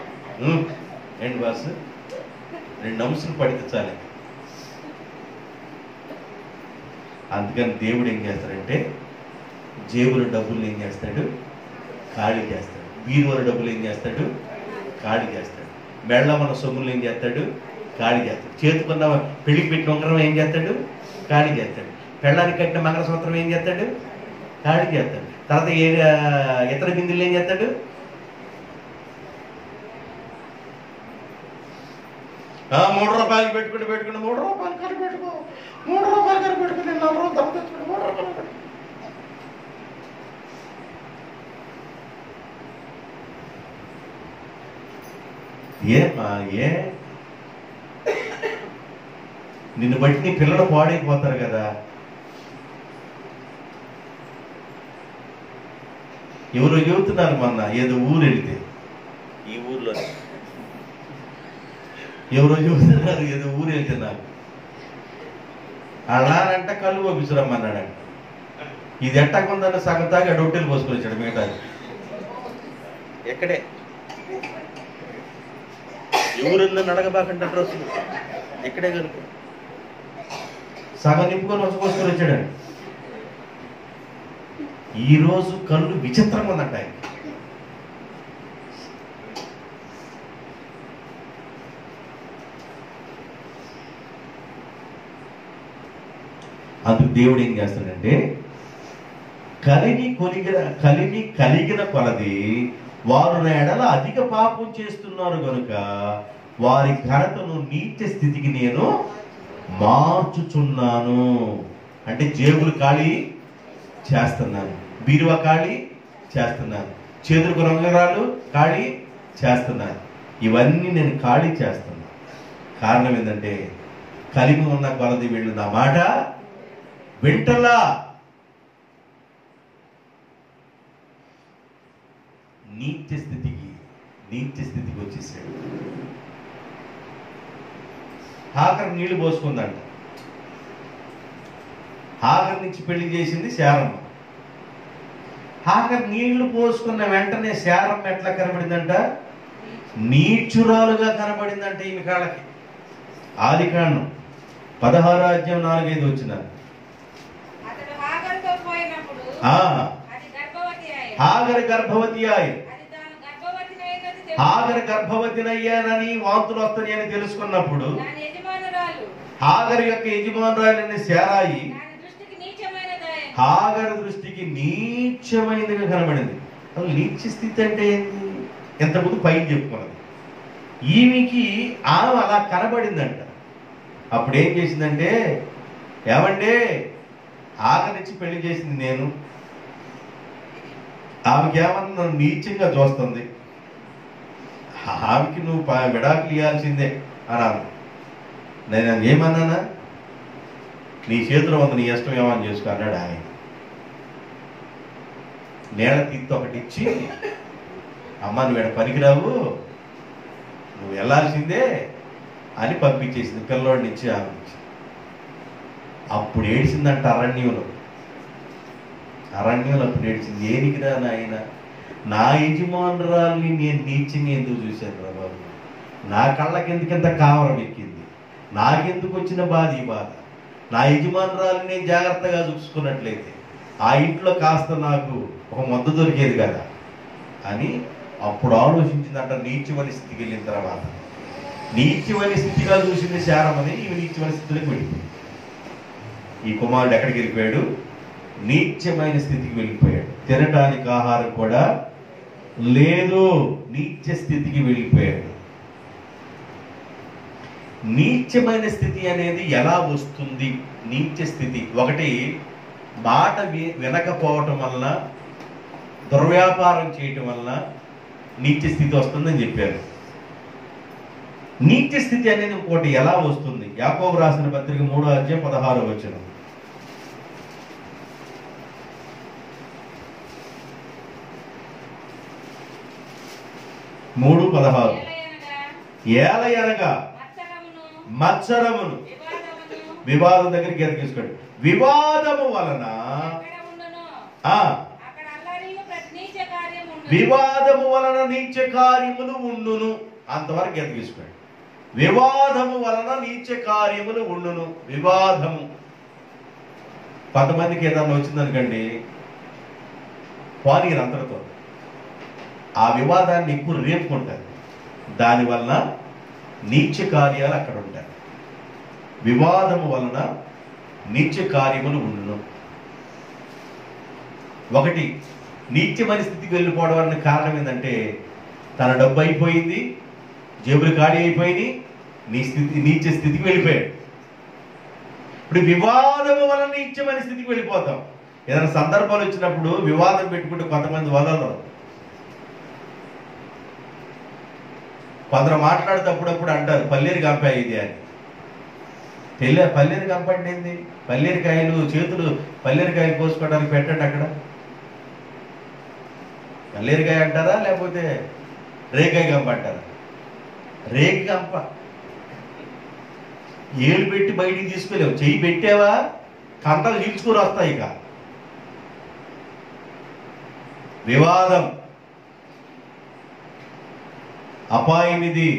ఏంటి బాసు 2 అంశాలు పడితే చాలే. అందుకని దేవుడు ఏం చేస్తాడంటే జేబుల డబ్బులు ఏం చేస్తాడు? ఖాళీ చేస్తాడు. బీరువాల డబ్బులు ఏం చేస్తాడు? ఖాళీ చేస్తాడు. మెళ్ళ మన సొమ్ములు ఏం చేస్తాడు? ఖాళీ చేస్తాడు. చేతుకున్న పెళ్లికి పెట్టిన ఉంగరం ఏం చేస్తాడు? ఖాళీ చేస్తాడు. పెళ్ళానికి కట్టిన మంగళసూత్రం ఏం చేస్తాడు? ఖాళీ చేస్తాడు. తర్వాత ఇతర బిందులు ఏం చేస్తాడు? ₹3 పెట్టుకుని 3 రూపాయలు ఖర్చు పెట్టుకో, 3 రూపాయలు ఖర్చు పెట్టుకుని 4 రోజులు తప్పు తెచ్చుకుని 3 రూపాయలు. నిన్ను బట్టి నీ పిల్లలు పాడైపోతారు కదా. ఎవరో చెబుతున్నారు మొన్న ఏదో ఊరు వెళితే, ఈ ఊర్లో ఎవరో చెబుతున్నారు ఏదో ఊరు వెళ్తున్నారు, అన్నారంట కళ్ళు పంపించరమ్మన్నాడంట. ఇది ఎట్టకుందన్న సగం తాగి డొట్టెలు పోసుకొని వచ్చాడు మిగతా. ఎక్కడే ఎవరుందని అడగబాకంటే డ్రెస్సులు ఎక్కడే కనుక సగం నింపుకొని పోసుకొని వచ్చాడు. ఈరోజు కళ్ళు విచిత్రంగా ఉందంట ఆయన. అందుకు దేవుడు ఏం చేస్తాడంటే కలిగిన కొలది వారు నా ఎడల అధిక పాపం చేస్తున్నారు కనుక వారి ఘనతను నీచ స్థితికి నేను మార్చుచున్నాను. అంటే జేబులు ఖాళీ చేస్తున్నాను, బీరువా ఖాళీ చేస్తున్నాను, చేతులకు రంగురాలు ఖాళీ చేస్తున్నాను, ఇవన్నీ నేను ఖాళీ చేస్తున్నాను. కారణం ఏంటంటే కలిగి ఉన్న కొలది వీళ్ళు నా మాట వింటలా. నీచ స్థితికి వచ్చేసాడు. హాగర్ నీళ్లు పోసుకుందంట. హాగర్ నుంచి పెళ్లి చేసింది శారమ్మ. హాగర్ నీళ్లు పోసుకున్న వెంటనే శారమ్మ ఎట్లా కనబడిందంట? నీచురాలుగా కనబడిందంట ఈమె కాళ్ళకి. ఆదికాండం 16:4-5 వచ్చిన హాగర్ గర్భవతి అయ్యానని వాంతులు వస్తాయని తెలుసుకున్నప్పుడు హాగర్ యొక్క యజమానురాలైన శారాయి హాగర్ దృష్టికి నీచమైనదిగా కనబడింది. అసలు నీచ స్థితి అంటే ఏంటి? ఎంతకుముందు పైకి చెప్పుకున్నది. ఈమెకి ఆమె అలా కనబడిందంట. అప్పుడు ఏం చేసిందంటే, ఏమంటే హాగర్ నుంచి పెళ్లి చేసింది నేను, ఆమెకి ఏమన్నా నన్ను నీచంగా చూస్తుంది, ఆమెకి నువ్వు విడాకులు ఇవ్వాల్సిందే అన్నాను. నేను ఏమన్నానా? నీ చేతిలో ఉంది, నీ ఇష్టం ఏమని చేసుకో అన్నాడు ఆయన. నేల తీర్తి ఒకటి ఇచ్చి, అమ్మ నువ్వు ఇక్కడ పనికిరావు, నువ్వు వెళ్ళాల్సిందే అని పంపించేసింది పిల్లోడిని ఇచ్చి. ఆమె అప్పుడు ఏడ్చిందంట అరణ్యంలో అప్పుడు ఏడ్చింది. ఏనికిరా నాయన, నా యజమానురాల్ని నేను నీచంగా ఎందుకు చూశాను రా బాబు, నా కళ్ళకెందుకింత కావరం ఎక్కింది, నాకెందుకు వచ్చిన బాధ ఈ బాధ, నా యజమానురాల్ని నేను జాగ్రత్తగా చూసుకున్నట్లయితే ఆ ఇంట్లో కాస్త నాకు ఒక మొద్ద దొరికేది కదా అని అప్పుడు ఆలోచించిందంట. నీచమని స్థితికి వెళ్ళిన తర్వాత నీచమని స్థితిగా చూసింది శారమని, ఇవి నీచమని స్థితిలోకి వెళ్ళిపోయింది. ఈ కుమారుడు ఎక్కడికి వెళ్ళిపోయాడు? నీచమైన స్థితికి వెళ్ళిపోయాడు. తినటానికి ఆహారం కూడా లేదు, నీచ స్థితికి వెళ్ళిపోయాడు. నీచమైన స్థితి అనేది ఎలా వస్తుంది? నీచ స్థితి ఒకటి, మాట వినకపోవటం వలన, దుర్వ్యాపారం చేయటం వలన నీచ స్థితి వస్తుందని చెప్పారు. నీచ స్థితి అనేది ఇంకోటి ఎలా వస్తుంది? యాకోబు రాసిన పత్రిక 3:16 3:16 ఏలయనగా మత్సరమును వివాదం దగ్గరికి ఎదుర్కొండి. వివాదము వలన నీచ కార్యములు ఉండును. అంతవరకు ఎదుర్కోండి. వివాదము వలన నీచ కార్యములు ఉండును. వివాదము, కొంతమందికి ఏదన్నా వచ్చిందనుకోండి, పోనీరు అంతటితో ఆ వివాదాన్ని ఎక్కువ రేపుకుంటారు. దానివల్ల నీచ కార్యాలు అక్కడ ఉంటాయి. వివాదము వలన నీచ కార్యములు ఉండును. ఒకటి, నీచమైన స్థితికి వెళ్ళిపోవడం అనే కారణం ఏంటంటే, తన డబ్బు అయిపోయింది, జేబులు ఖాళీ అయిపోయింది, నీచ స్థితికి వెళ్ళిపోయాడు. ఇప్పుడు వివాదము వలన నీచమైన స్థితికి వెళ్ళిపోతాం. ఏదైనా సందర్భాలు వచ్చినప్పుడు వివాదం పెట్టుకుంటే కొంతమంది వదలరు. కొందరు మాట్లాడేటప్పుడప్పుడు అంటారు పల్లేరు కంపాయి ఇది అని. పల్లేరు కంపండి ఏంది? పల్లేరుకాయలు చేతులు పల్లేరుకాయలు కోసుకోవడానికి పెట్టండి అక్కడ. పల్లేరుకాయ అంటారా లేకపోతే రేకాయ గంప అంటారా? రేగి గంప. ఏళ్ళు పెట్టి బయటికి తీసుకెళ్ళావు, చెయ్యి పెట్టావా కంటలు చీల్చుకొని వస్తాయి. ఇక వివాదం, అపాయం ఇది.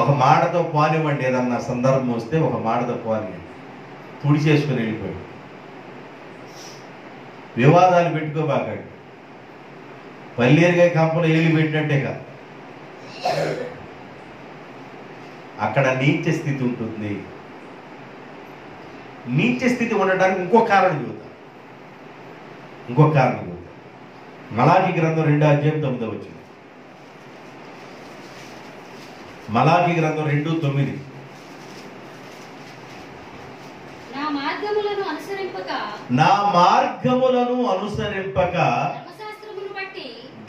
ఒక మాటతో పోనివ్వండి, ఏదన్నా సందర్భం వస్తే ఒక మాటతో పోనివ్వండి, తుడి చేసుకుని వెళ్ళిపోయాడు. వివాదాలు పెట్టుకోబాకండి. పల్లేరుగా కంపలు ఏళ్ళు పెట్టినట్టే కాదు, అక్కడ నీచ స్థితి ఉంటుంది. నీచ స్థితి ఉండడానికి ఇంకో కారణం చెబుతాను. మలాకి గ్రంథం 2:9. మలాకి గ్రంథం 2:9. నా మార్గములను అనుసరింపక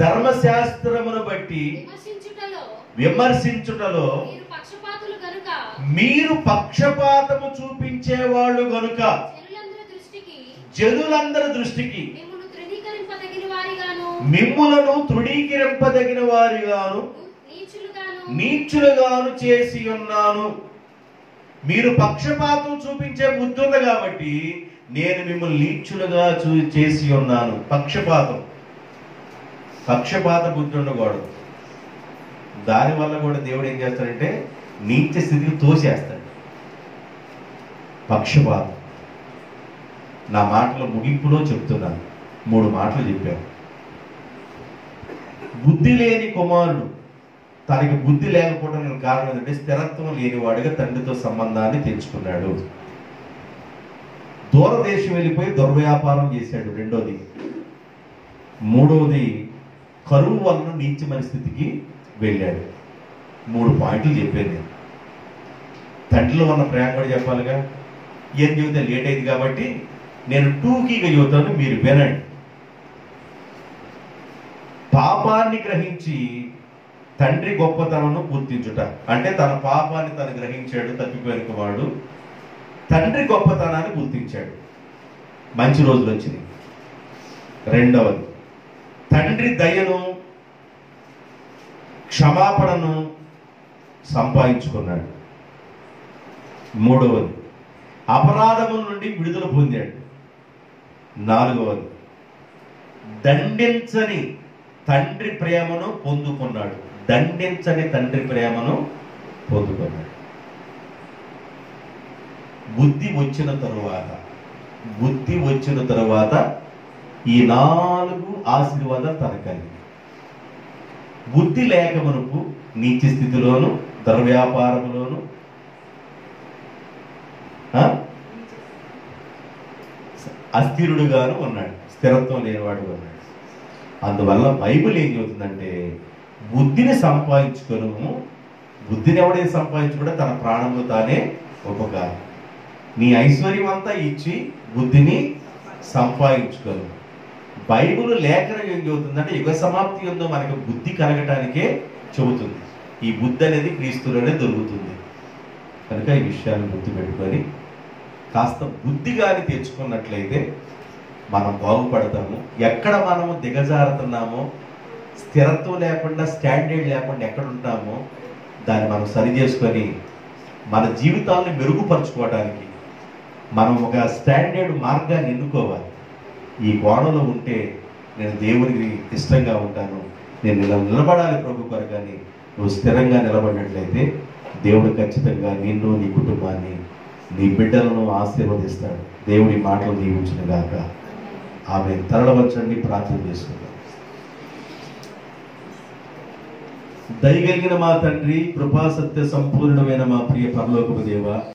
ధర్మశాస్త్రమును బట్టి విమర్శించుటలో మీరు పక్షపాతము చూపించేవాళ్ళు గనుక జనులందరి దృష్టికి మిమ్ములను తృణీకరింపదగిన వారిగాను నీచులుగాను చేసి ఉన్నాను. మీరు పక్షపాతం చూపించే బుద్ధి ఉంది కాబట్టి నేను మిమ్మల్ని నీచులుగా చేసి ఉన్నాను. పక్షపాత బుద్ధి ఉండకూడదు. దానివల్ల కూడా దేవుడు ఏం చేస్తాడంటే నీచ స్థితికి తోసేస్తాడు. పక్షపాతం. నా మాటల ముగింపులో చెప్తున్నాను, 3 మాటలు చెప్పాను. బుద్ధి లేని కుమారుడు, తనకి బుద్ధి లేకపోవడానికి కారణం ఏంటంటే స్థిరత్వం లేనివాడుగా తండ్రితో సంబంధాన్ని తెంచుకున్నాడు. దూరదేశం వెళ్ళిపోయి దుర్వ్యాపారం చేశాడు. 2వది. 3వది కరువు వలన నీచమైన స్థితికి వెళ్ళాడు. 3 పాయింట్లు చెప్పాను నేను. తండ్రిలో ఉన్న ప్రేమ కూడా చెప్పాలిగా. ఏం చెబితే లేట్ అయింది కాబట్టి నేను టూకీగా చెబుతాను, మీరు వినండి. పాపాన్ని గ్రహించి తండ్రి గొప్పతనను గుర్తించుట అంటే తన పాపాన్ని తను గ్రహించాడు. తప్పిపోయిన వాడు తండ్రి గొప్పతనాన్ని గుర్తించాడు. మంచి రోజులు వచ్చినాయి. 2వది తండ్రి దయను క్షమాపణను సంపాదించుకున్నాడు. 3వది అపరాధముల నుండి విడుదల పొందాడు. 4వది దండించని తండ్రి ప్రేమను పొందుకున్నాడు. బుద్ధి వచ్చిన తరువాత ఈ 4 ఆశీర్వాదాలు తనకండి. బుద్ధి లేక మునుపు నీచ స్థితిలోను దుర్వ్యాపారములోను అస్థిరుడుగాను ఉన్నాడు. స్థిరత్వం లేనివాడు ఉన్నాడు. అందువల్ల బైబిల్ ఏం చెబుతుందంటే బుద్ధిని సంపాదించుకోను. బుద్ధిని ఎవడైతే సంపాదించుకుంటే తన ప్రాణంలో తానే ఉపకారం. నీ ఐశ్వర్యం అంతా ఇచ్చి బుద్ధిని సంపాదించుకోను. బైబిల్ లేఖనం ఏం చెబుతుందంటే యుగ సమాప్తి ఉందో మనకి బుద్ధి కలగటానికే చెబుతుంది. ఈ బుద్ధి అనేది క్రీస్తులోనే దొరుకుతుంది. కనుక ఈ విషయాన్ని గుర్తుపెట్టుకొని కాస్త బుద్ధి కానీ తెచ్చుకున్నట్లయితే మనం బాగుపడతాము. ఎక్కడ మనము దిగజారుతున్నామో, స్థిరత్వం లేకుండా, స్టాండర్డ్ లేకుండా ఎక్కడ ఉంటామో దాన్ని మనం సరి చేసుకొని మన జీవితాలను మెరుగుపరుచుకోవడానికి మనం ఒక స్టాండర్డ్ మార్గాన్ని ఎన్నుకోవాలి. ఈ కోణంలో ఉంటే నేను దేవునికి ఇష్టంగా ఉంటాను, నేను ఇలా నిలబడాలి ప్రభు కొరకని నువ్వు స్థిరంగా నిలబడినట్లయితే దేవుడు ఖచ్చితంగా నిన్ను, నీ కుటుంబాన్ని, నీ బిడ్డలను ఆశీర్వదిస్తాడు. దేవుడి మాటలు దీవించునుగాక. ఆమె తరలవచ్చండి. ప్రార్థన చేసుకుందాం. దయగలిగిన మా తండ్రి, కృపా సత్య సంపూర్ణమైన మా ప్రియ పరలోకపు దేవా,